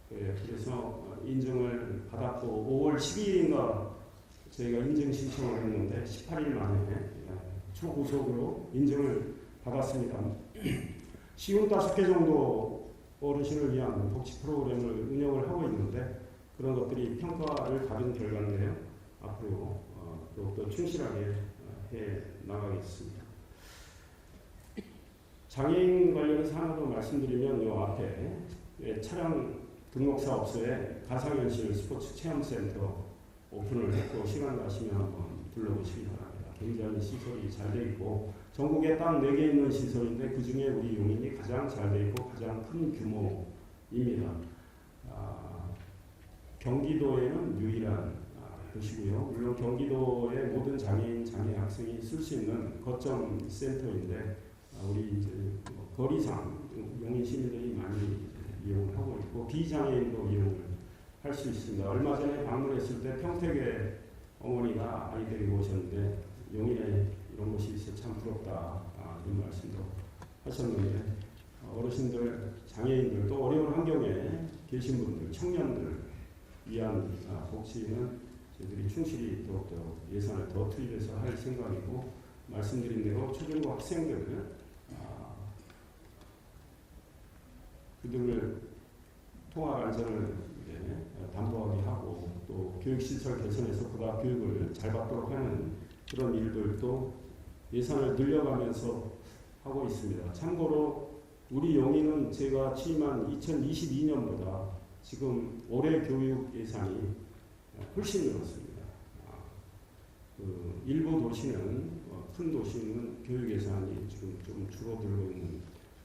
그래서 인증을 받았고 5월 12일인가 저희가 인증 신청을 했는데 18일 만에 초고속으로 인증을 받았습니다. 쉬운 5개 정도 어르신을 위한 복지 프로그램을 운영을 하고 있는데 그런 것들이 평가를 받은 결과인데요. 앞으로 더욱더 충실하게 해 나가겠습니다. 장애인 관련해서 하나 더 말씀드리면 이 앞에 차량 등록사업소에 가상현실 스포츠 체험센터 오픈을 했고 시간 나시면 한번 둘러보시기 바랍니다. 굉장히 시설이 잘 돼 있고 전국에 딱 4개 있는 시설인데 그 중에 우리 용인이 가장 잘 돼 있고 가장 큰 규모입니다. 경기도에는 유일한 곳이고요. 물론 경기도의 모든 장애인 장애 학생이 쓸 수 있는 거점 센터인데 우리 이제 거리상 용인 시민들이 많이 이용을 하고 있고 비장애인도 이용을 할 수 있습니다. 얼마 전에 방문했을 때 평택에 어머니가 아이 데리고 오셨는데 용인에 이런 곳이 있어 참 부럽다 이런 말씀도 하셨는데 어르신들, 장애인들 또 어려운 환경에 계신 분들, 청년들 위한 복지는 저희들이 충실히 더욱더 예산을 더 투입해서 할 생각이고 말씀드린 대로 초중고 학생들 그들을 통합 안전을 담보하게 하고 또 교육시설 개선해서 보다 교육을 잘 받도록 하는 그런 일들도 예산을 늘려가면서 하고 있습니다. 참고로 우리 용인은 제가 취임한 2022년보다 지금 올해 교육 예산이 훨씬 늘었습니다. 일부 도시는 큰 도시는 교육 예산이 지금 좀 줄어들고 있는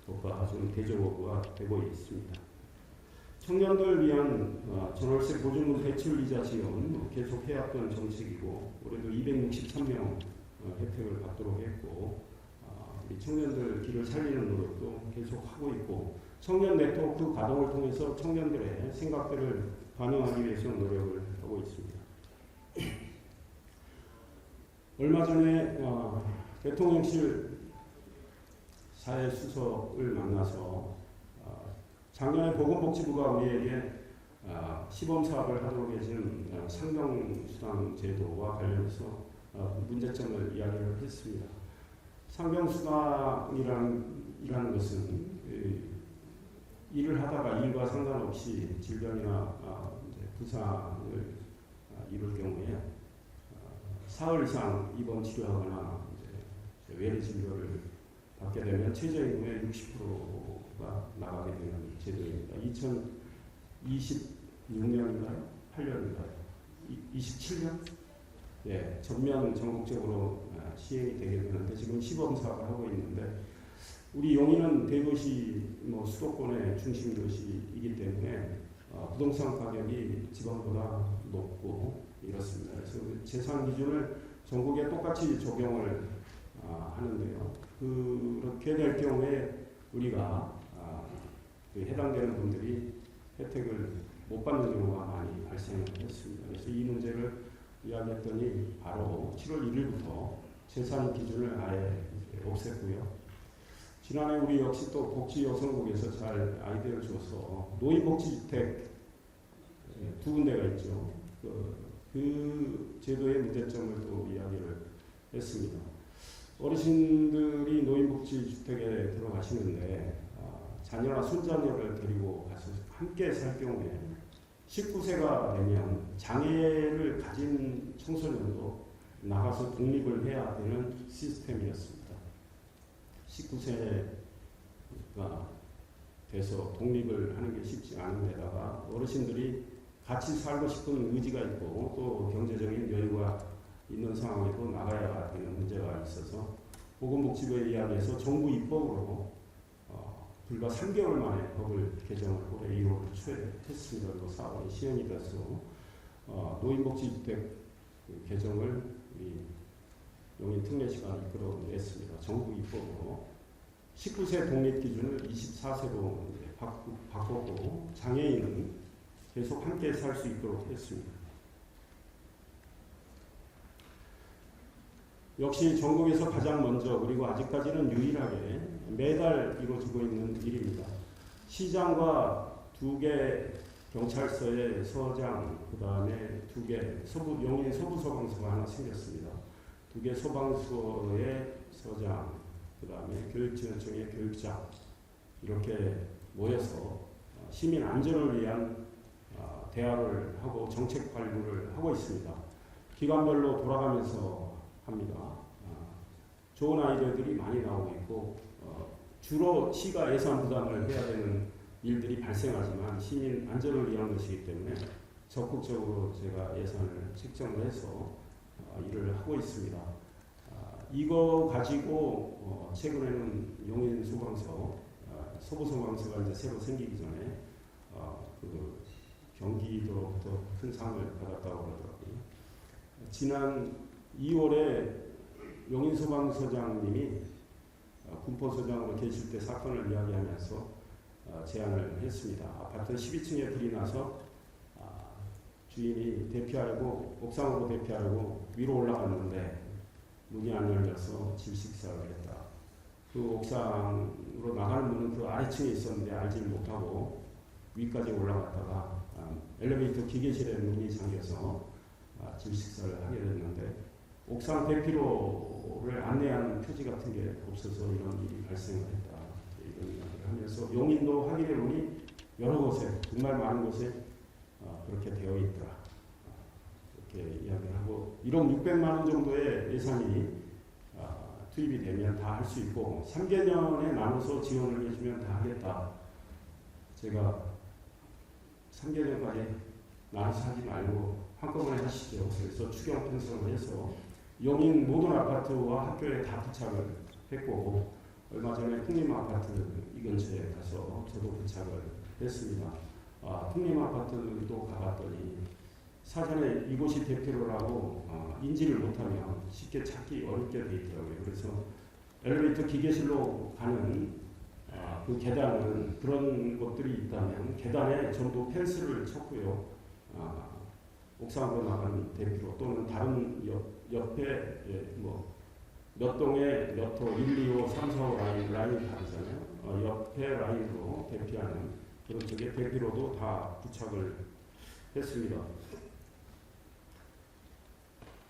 것과 좀 대조가 되고 있습니다. 청년들 위한 전월세 보증금 대출 이자 지원 계속 해왔던 정책이고 올해도 263명 혜택을 받도록 했고 우리 청년들 길을 살리는 노력도 계속 하고 있고 청년 네트워크 가동을 통해서 청년들의 생각들을 반영하기 위해서 노력을 하고 있습니다. 얼마 전에 대통령실 사회수석을 만나서 작년에 보건복지부가 우리에게 시범사업을 하도록 해준 상병수당 제도와 관련해서 문제점을 이야기를 했습니다. 상병수당이라는 것은 일을 하다가 일과 상관없이 질병이나 부상을 입을 경우에 사흘 이상 입원 치료하거나 외래 진료를 받게 되면 최저임금의 60%가 나가게 되는 제도입니다. 2026년인가요? 8년인가요? 27년? 예, 전면 전국적으로 시행이 되게 되는데 지금 시범사업을 하고 있는데 우리 용인은 대도시 수도권의 중심 도시이기 때문에 부동산 가격이 지방보다 높고 이렇습니다. 그래서 재산 기준을 전국에 똑같이 적용을 하는데요. 그렇게 될 경우에 우리가 해당되는 분들이 혜택을 못 받는 경우가 많이 발생했습니다. 그래서 이 문제를 이야기했더니 바로 7월 1일부터 재산 기준을 아예 없앴고요. 지난해 우리 역시 또 복지여성국에서 잘 아이디어를 줘서 노인복지주택 2군데가 있죠. 그 제도의 문제점을 또 이야기를 했습니다. 어르신들이 노인복지주택에 들어가시는데 자녀나 손자녀를 데리고 가서 함께 살 경우에 19세가 되면 장애를 가진 청소년도 나가서 독립을 해야 되는 시스템이었습니다. 19세가 돼서 독립을 하는 게 쉽지 않은 데다가 어르신들이 같이 살고 싶은 의지가 있고 또 경제적인 여유가 있는 상황에도 나가야 되는 문제가 있어서 보건복지부에 의하면서 정부 입법으로 불과 3개월 만에 법을 개정을 올해 2월 초에 했습니다. 그리고 사업이 시행이 돼서 노인복지주택 개정을 우리 용인 특례시가 이끌어냈습니다. 정부 입법으로 19세 독립 기준을 24세로 바꿨고 장애인은 계속 함께 살 수 있도록 했습니다. 역시 전국에서 가장 먼저 그리고 아직까지는 유일하게 매달 이루어지고 있는 일입니다. 시장과 2개 경찰서의 서장, 그 다음에 2개 용인 서부소방서가 하나 생겼습니다. 2개 소방서의 서장, 그 다음에 교육지원청의 교육장 이렇게 모여서 시민 안전을 위한 대화를 하고 정책 발굴을 하고 있습니다. 기관별로 돌아가면서 합니다. 좋은 아이디어들이 많이 나오고 있고 주로 시가 예산 부담을 해야 되는 일들이 발생하지만 시민 안전을 위한 것이기 때문에 적극적으로 제가 예산을 책정을 해서 일을 하고 있습니다. 이거 가지고 최근에는 용인 소방서, 서부소방서가 이제 새로 생기기 전에 그 경기도로부터 큰 상을 받았다고 그러더라고요. 지난 2월에 용인 소방서장님이 군포소장으로 계실 때 사건을 이야기하면서 제안을 했습니다. 아파트 12층에 불이 나서 주인이 대피하려고 옥상으로 대피하려고 위로 올라갔는데 문이 안 열려서 질식사를 했다. 그 옥상으로 나가는 문은 그 아래층에 있었는데 알지 못하고 위까지 올라갔다가 엘리베이터 기계실에 문이 잠겨서 질식사를 하게 됐는데 옥상 대피로를 안내하는 표지 같은 게 없어서 이런 일이 발생을 했다. 이런 이야기를 하면서 용인도 확인해 보니 여러 곳에 정말 많은 곳에 그렇게 되어 있더라. 이렇게 이야기를 하고 1억 600만 원 정도의 예산이 투입이 되면 다 할 수 있고 3개년에 나눠서 지원을 해주면 다 하겠다. 제가 3개년까지 나눠서 하지 말고 한꺼번에 하시죠. 그래서 추경 편성을 해서 용인 모든 아파트와 학교에 다 부착을 했고 얼마 전에 풍림아파트 이 근처에 가서 저도 부착을 했습니다. 풍림아파트도 가봤더니 사전에 이곳이 대피로라고 인지를 못하면 쉽게 찾기 어렵게 돼 있더라고요. 그래서 엘리베이터 기계실로 가는 그 계단은 그런 것들이 있다면 계단에 전부 펜스를 쳤고요. 옥상으로 나가는 대피로 또는 다른 옆에 몇 동에 몇 호 1, 2호, 3, 4호 라인이 다르잖아요. 옆에 라인으로 대피하는 그런 쪽에 대피로도 다 부착을 했습니다.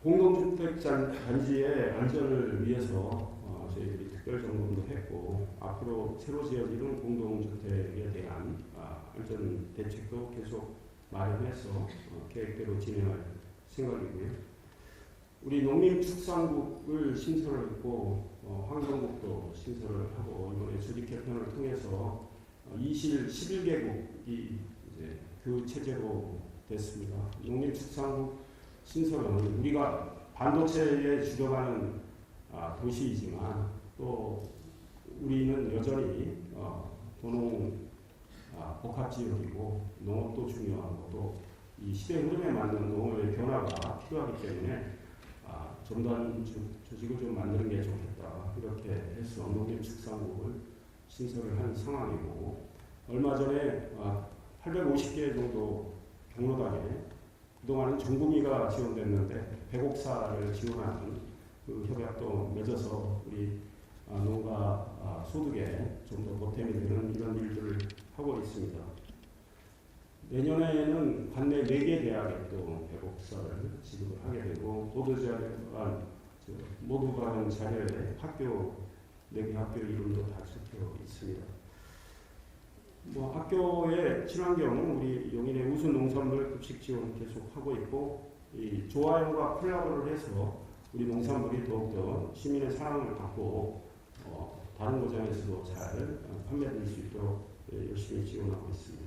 공동주택 단지의 안전을 위해서 저희들이 특별 점검도 했고 앞으로 새로 지어지는 공동주택에 대한 안전 대책도 계속 마련해서 계획대로 진행할 생각이고요. 우리 농림축산국을 신설을 했고 환경국도 신설을 하고 이번에 조직 개편을 통해서 11개국이 이제 그 체제로 됐습니다. 농림축산국 신설은 우리가 반도체에 주력하는 도시이지만 또 우리는 여전히 도농 복합지역이고 농업도 중요하고 또 이 시대 흐름에 맞는 농업의 변화가 필요하기 때문에 전단 조직을 좀 만드는 게 좋겠다. 이렇게 해서 농림축산국을 신설을 한 상황이고 얼마 전에 850개 정도 경로당에 그동안은 전구미가 지원됐는데 100옥사를 지원하는 그 협약도 맺어서 우리 농가 소득에 좀 더 보탬이 되는 이런 일들을 하고 있습니다. 내년에는 관내 4개 대학에 또 100옥사를 지급을 하게 되고 모두 가는 자료에 학교 4개 학교 이름도 다 적혀 있습니다. 학교의 친환경 우리 용인의 우수 농산물 급식 지원 계속 하고 있고 이 조화영과 콜라보를 해서 우리 농산물이 더욱더 시민의 사랑을 받고 다른 고장에서도 잘 판매될 수 있도록 열심히 지원하고 있습니다.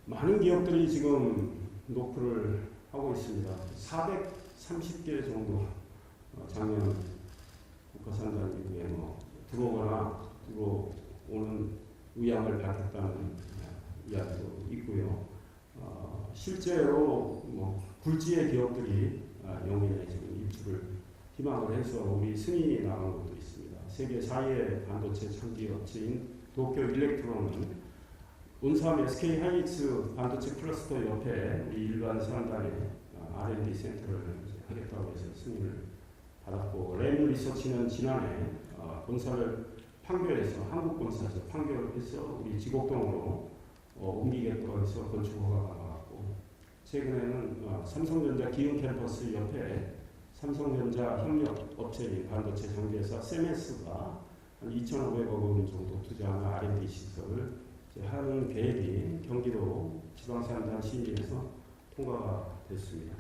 많은 기업들이 지금 노크를 하고 있습니다. 430개 정도 작년 국가산단 이후에 들어오거나 들어오는 의향을 밝혔다는 이야기도 있고요. 실제로 굴지의 기업들이 용인에 지금 입주를 희망을 해서 우리 승인이 나간 것도 있습니다. 세계 4위의 반도체 장비 업체인 도쿄 일렉트론은 운삼 SK 하이닉스 반도체 클러스터 옆에 우리 일반 산단에 R&D 센터를 하겠다고 해서 승인을 받았고, 램 리서치는 지난해 본사를 판교에서, 한국 본사죠, 판교에서 우리 지곡동으로 옮기겠다고 해서 건축 허가가 나왔고, 최근에는 삼성전자 기흥 캠퍼스 옆에 삼성전자 협력 업체인 반도체 장비회사 세메스가 한 2,500억 원 정도 투자하는 R&D 시설을 하는 계획이 경기도 지방산단 시의회에서 통과가 됐습니다.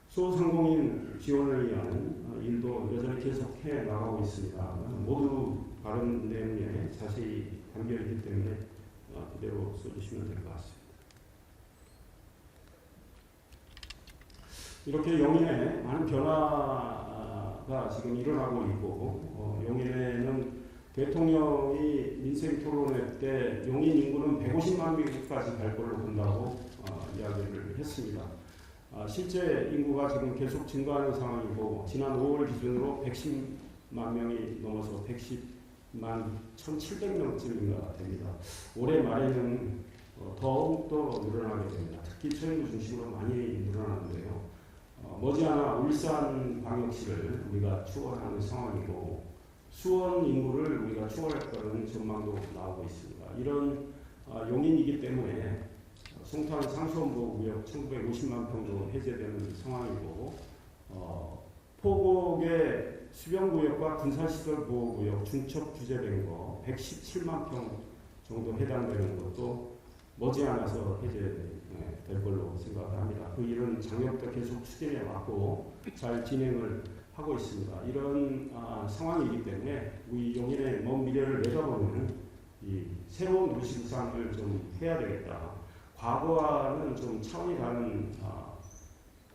소상공인 지원을 위한 일도 여전히 계속해 나가고 있습니다. 모두 다른 내용에 자세히 담겨 있기 때문에 그대로 써주시면 될 것 같습니다. 이렇게 용인에 많은 변화가 지금 일어나고 있고, 용인에는 대통령이 민생 토론회 때 용인 인구는 150만 명까지 갈 걸로 본다고 이야기를 했습니다. 실제 인구가 지금 계속 증가하는 상황이고, 지난 5월 기준으로 110만 명이 넘어서 110만 1,700명쯤인가 됩니다. 올해 말에는 더욱더 늘어나게 됩니다. 특히 초인구 중심으로 많이 늘어나는데요. 머지않아 울산광역시를 우리가 추월하는 상황이고, 수원 인구를 우리가 추월할 전망도 나오고 있습니다. 이런 용인이기 때문에 송탄 상수원보호구역 1950만 평 정도 해제되는 상황이고, 포곡의 수변구역과 군사시설보호구역 중첩 규제된 거 117만 평 정도 해당되는 것도 머지않아서 해제될 걸로 생각합니다. 그 일은 작년부터 계속 추진해 왔고 잘 진행을 하고 있습니다. 이런 상황이기 때문에 우리 용인의 먼 미래를 내다보는 이 새로운 도시 구상을 좀 해야 되겠다. 과거와는 좀 차원이 다른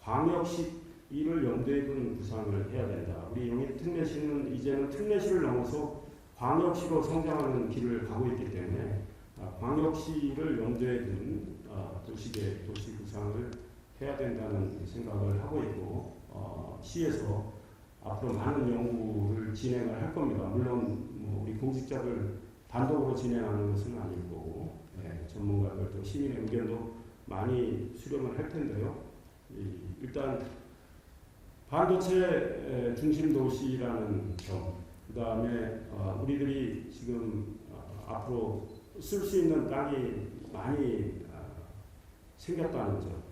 광역시를 염두에 둔 구상을 해야 된다. 우리 용인 특례시는 이제는 특례시를 넘어서 광역시로 성장하는 길을 가고 있기 때문에 광역시를 염두에 둔 도시 구상을 해야 된다는 생각을 하고 있고, 시에서 앞으로 많은 연구를 진행을 할 겁니다. 물론 우리 공직자들 단독으로 진행하는 것은 아닐 거고, 전문가들 또 시민의 의견도 많이 수렴을 할 텐데요. 일단 반도체 중심 도시라는 점, 그 다음에 우리들이 지금 앞으로 쓸 수 있는 땅이 많이 생겼다는 점,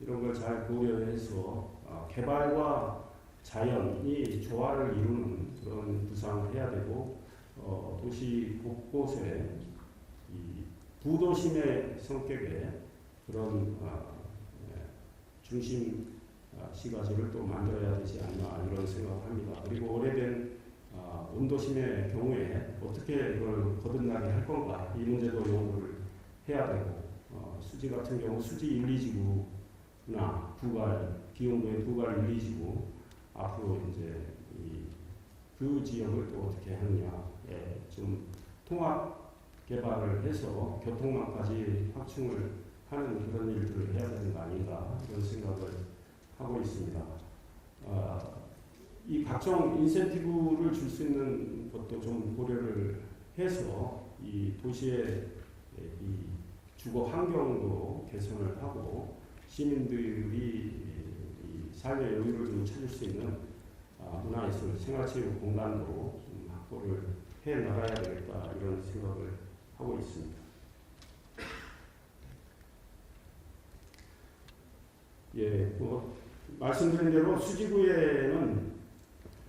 이런 걸 잘 고려해서 개발과 자연이 조화를 이루는 그런 구상을 해야 되고, 도시 곳곳에 이 부도심의 성격의 그런 중심 시가지를 또 만들어야 되지 않나 이런 생각을 합니다. 그리고 오래된 온도심의 경우에 어떻게 이걸 거듭나게 할 건가, 이 문제도 연구를 해야 되고, 수지 같은 경우 수지 1, 2지구나 기흥도의 부갈 1, 2지구 앞으로 이제 그 지역을 또 어떻게 하느냐에 좀 통합 개발을 해서 교통망까지 확충을 하는 그런 일들을 해야 되는 거 아닌가 이런 생각을 하고 있습니다. 이 각종 인센티브를 줄 수 있는 것도 좀 고려를 해서 이 도시의 이 주거 환경도 개선을 하고 시민들이 이 삶의 여유를 좀 찾을 수 있는 문화예술, 생활체육 공간으로 좀 확보를 해 나가야 되겠다 이런 생각을 하고 있습니다. 말씀드린 대로 수지구에는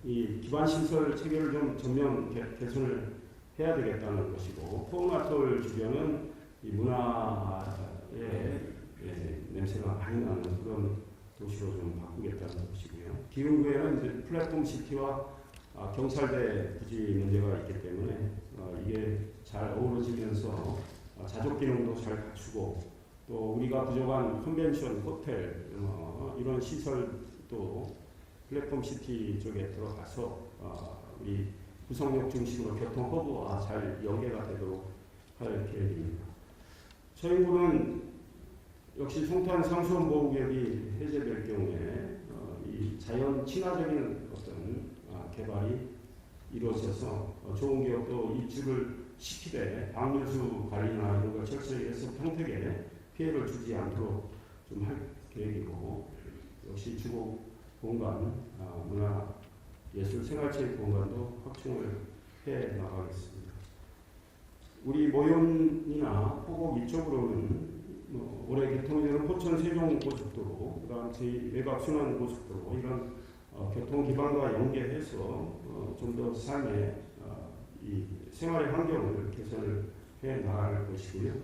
이 기반시설 체계를 좀 전면 개선을 해야 되겠다는 것이고, 포항아톨 주변은 이 문화의 냄새가 많이 나는 그런 도시로 좀 바꾸겠다는 것이고요. 기흥구에는 이제 플랫폼 시티와 경찰대 부지 문제가 있기 때문에 이게 잘 어우러지면서 자족 기능도 잘 갖추고, 또 우리가 부족한 컨벤션, 호텔 이런 시설도 플랫폼 시티 쪽에 들어가서 우리 구성역 중심으로 교통 허브와 잘 연계가 되도록 할 계획입니다. 초인구는 역시 송탄 상수원보호구역이 해제될 경우에 이 자연 친화적인 어떤 개발이 이루어져서 좋은 기업도 입주를 시키되 방류수 관리나 이런 걸 철저히 해서 평택에 피해를 주지 않도록 좀 계획이고 역시 주거 공간, 문화, 예술, 생활체육 공간도 확충을 해 나가겠습니다. 우리 모현이나 포곡 이쪽으로는 올해 개통이 되는 포천 세종 고속도로, 그다음 제 외곽 순환 고속도로 이런 교통 기반과 연계해서 좀 더 삶의 이 생활의 환경을 개선을 해 나갈 것이고요.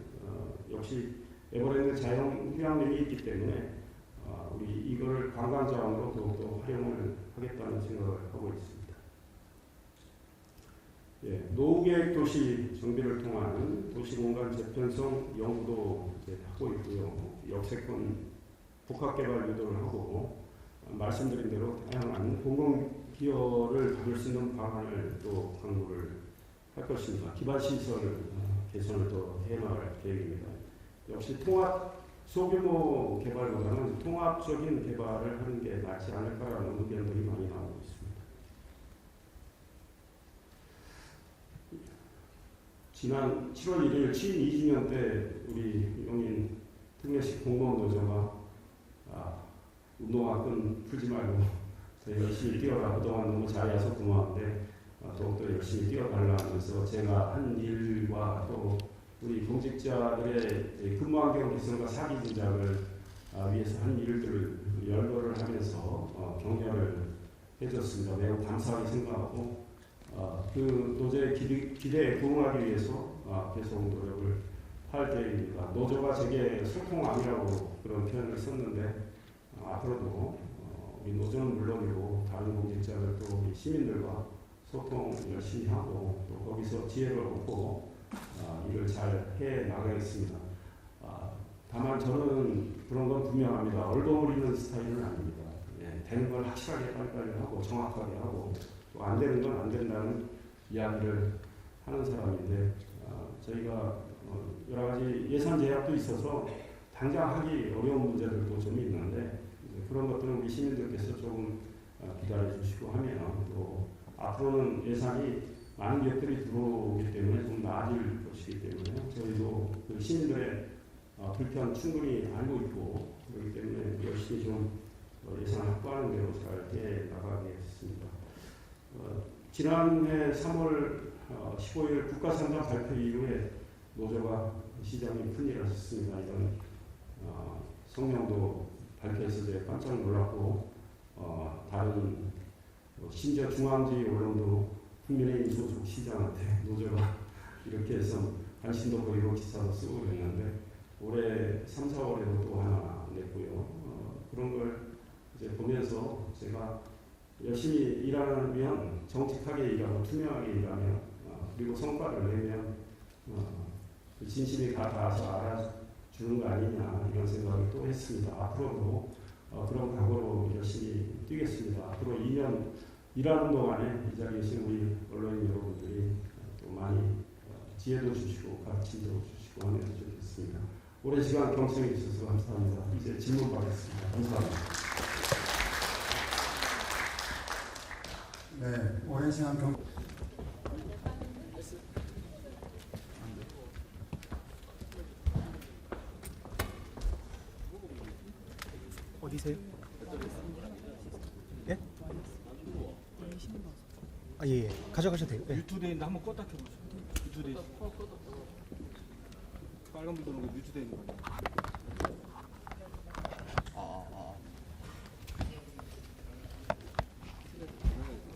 역시 에버랜드 자연 휴양림이 있기 때문에 우리 이걸 관광 자원으로 더욱더 활용을 하겠다는 생각을 하고 있습니다. 예, 노후계획 도시 정비를 통한 도시공간 재편성 연구도 이제 하고 있고요. 역세권 복합개발 유도를 하고 말씀드린 대로 다양한 공공기여를 받을 수 있는 방안을 또 강구를 할 것입니다. 기반시설 개선을 더 해나갈 계획입니다. 역시 통합 소규모 개발보다는 통합적인 개발을 하는 게 낫지 않을까라는 의견들이 많이 나오고 있습니다. 지난 7월 1일 취임 2주년 때 우리 용인 특례식 공무원 노조가 운동화 끈 풀지 말고 더 열심히 뛰어라. 그동안 너무 잘해서 고마운데 더욱더 열심히 뛰어달라면서 제가 한 일과 또 우리 공직자들의 근무 환경 개선과 사기 진작을 위해서 한 일들을 열거를 하면서 격려를 해줬습니다. 매우 감사하게 생각하고 그 노조의 기대에 부응하기 위해서 계속 노력을 할 계획입니다. 노조가 제게 소통왕이라고 그런 표현을 썼는데 앞으로도 우리 노조는 물론이고 다른 공직자들 또 우리 시민들과 소통 열심히 하고 또 거기서 지혜를 얻고 일을 잘 해 나가겠습니다. 다만 저는 그런 건 분명합니다. 얼버무리는 스타일은 아닙니다. 예, 되는 걸 확실하게 빨리빨리 하고 정확하게 하고 또 안 되는 건 안 된다는 이야기를 하는 사람인데 저희가 여러 가지 예산 제약도 있어서 당장 하기 어려운 문제들도 좀 있는데 그런 것들은 우리 시민들께서 조금 기다려 주시고 하면 또 앞으로는 예산이 많은 기업들이 들어오기 때문에 좀 나아질 것이기 때문에 저희도 그 시민들의 불편 충분히 알고 있고 그렇기 때문에 열심히 좀 예산 확보하는 대로 잘 해 나가겠습니다. 지난해 3월 15일 국가산단 발표 이후에 노조가 시장님 큰일 하셨습니다. 이런 성명도 발표해서 제가 깜짝 놀랐고 다른 심지어 중앙지 언론도 국민의힘 소속 시장한테 노조가 이렇게 해서 관심도 보이고 기사도 쓰고 그랬는데 올해 3, 4월에도 또 하나 냈고요. 그런 걸 이제 보면서 제가 열심히 일하면 정직하게 일하고 투명하게 일하면 그리고 성과를 내면 그 진심이 다 닿아서 알아주는 거 아니냐 이런 생각을 또 했습니다. 앞으로도 그런 각오로 열심히 뛰겠습니다. 앞으로 2년 일하는 동안에 이 자리에 계신 우리 언론인 여러분들이 또 많이 지혜도 주시고 가르침도 주시고 하면 좋겠습니다. 오랜 시간 경청해 주셔서 감사합니다. 이제 질문 받겠습니다. 감사합니다. 네, 오랜 시간 어디세요? 예? 예. 가져가셔도 돼요. 예. 뮤트돼 있는데 한번 껐다 켜보세요. 뮤트돼 있어. 빨간불 들어오는 거 뮤트돼 있는 거 아니에요?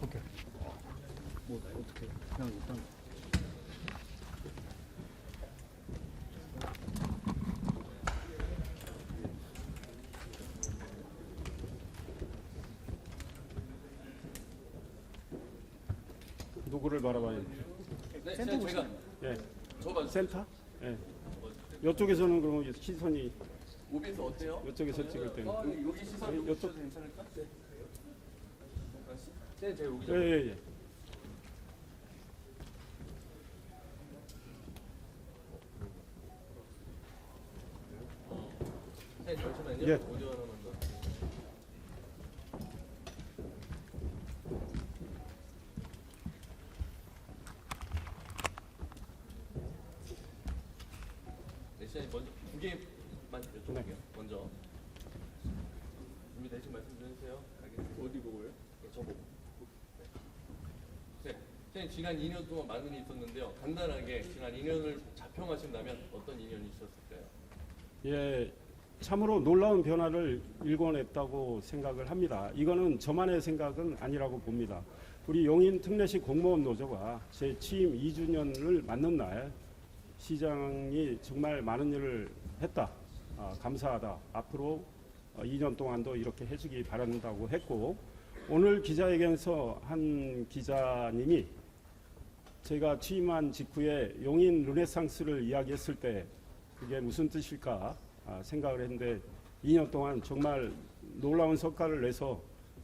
오케이. 뭐 어떻게? 그냥 일단 누구를 바라봐야 돼요? 네, 센터 제가 예, 저가 센터? 예. 이쪽에서는 그러면 시선이 오비에서 어때요? 이쪽에서 찍을 때는 여기 시선 이쪽? 여기 괜찮을까? 네. 네, 제가 여기. 예. 네, 잠시만요. 예. 오디오 하나만 더. 네, 시장님 먼저 두 개만 여쭤볼게요. 먼저 보세요. 알겠습니다. 어디 보고요? 네, 저 보고. 네. 선생님, 지난 2년 동안 많은 일이 있었는데요. 간단하게 지난 2년을 자평하신다면 어떤 인연이 있었을까요? 예, 참으로 놀라운 변화를 일궈냈다고 생각을 합니다. 이거는 저만의 생각은 아니라고 봅니다. 우리 용인 특례시 공무원 노조가 제 취임 2주년을 맞는 날 시장이 정말 많은 일을 했다. 감사하다. 앞으로 2년 동안도 이렇게 해주기 바란다고 했고, 오늘 기자회견에서 한 기자님이 제가 취임한 직후에 용인 르네상스를 이야기했을 때 그게 무슨 뜻일까 생각을 했는데 2년 동안 정말 놀라운 성과를 내서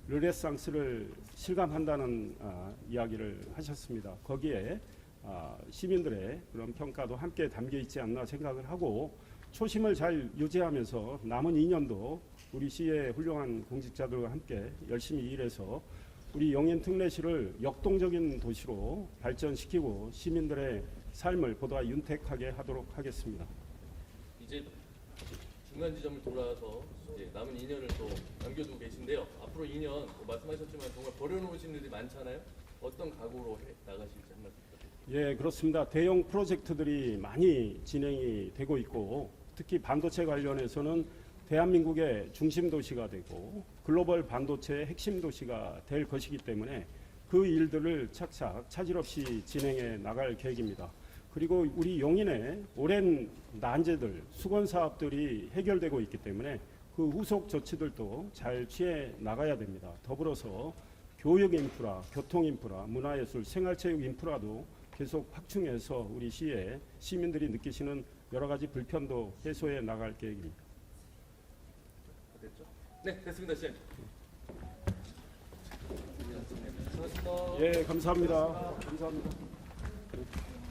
르네상스를 실감한다는 이야기를 하셨습니다. 거기에 시민들의 그런 평가도 함께 담겨 있지 않나 생각을 하고, 초심을 잘 유지하면서 남은 2년도 우리 시의 훌륭한 공직자들과 함께 열심히 일해서 우리 용인 특례시를 역동적인 도시로 발전시키고 시민들의 삶을 보다 윤택하게 하도록 하겠습니다. 이제 중간 지점을 돌아서 이제 남은 2년을 또 남겨두고 계신데요. 앞으로 2년 말씀하셨지만 정말 버려놓으신 일이 많잖아요. 어떤 각오로 나가실지 한 말씀 부탁드립니다. 예, 그렇습니다. 대형 프로젝트들이 많이 진행이 되고 있고, 특히 반도체 관련해서는 대한민국의 중심 도시가 되고 글로벌 반도체의 핵심 도시가 될 것이기 때문에 그 일들을 착착 차질 없이 진행해 나갈 계획입니다. 그리고 우리 용인의 오랜 난제들, 수건 사업들이 해결되고 있기 때문에 그 후속 조치들도 잘 취해 나가야 됩니다. 더불어서 교육 인프라, 교통 인프라, 문화예술, 생활체육 인프라도 계속 확충해서 우리 시의 시민들이 느끼시는 여러 가지 불편도 해소해 나갈 계획입니다. 됐죠? 네, 됐습니다, 시장님. 수고하셨습니다. 예, 감사합니다. 감사합니다.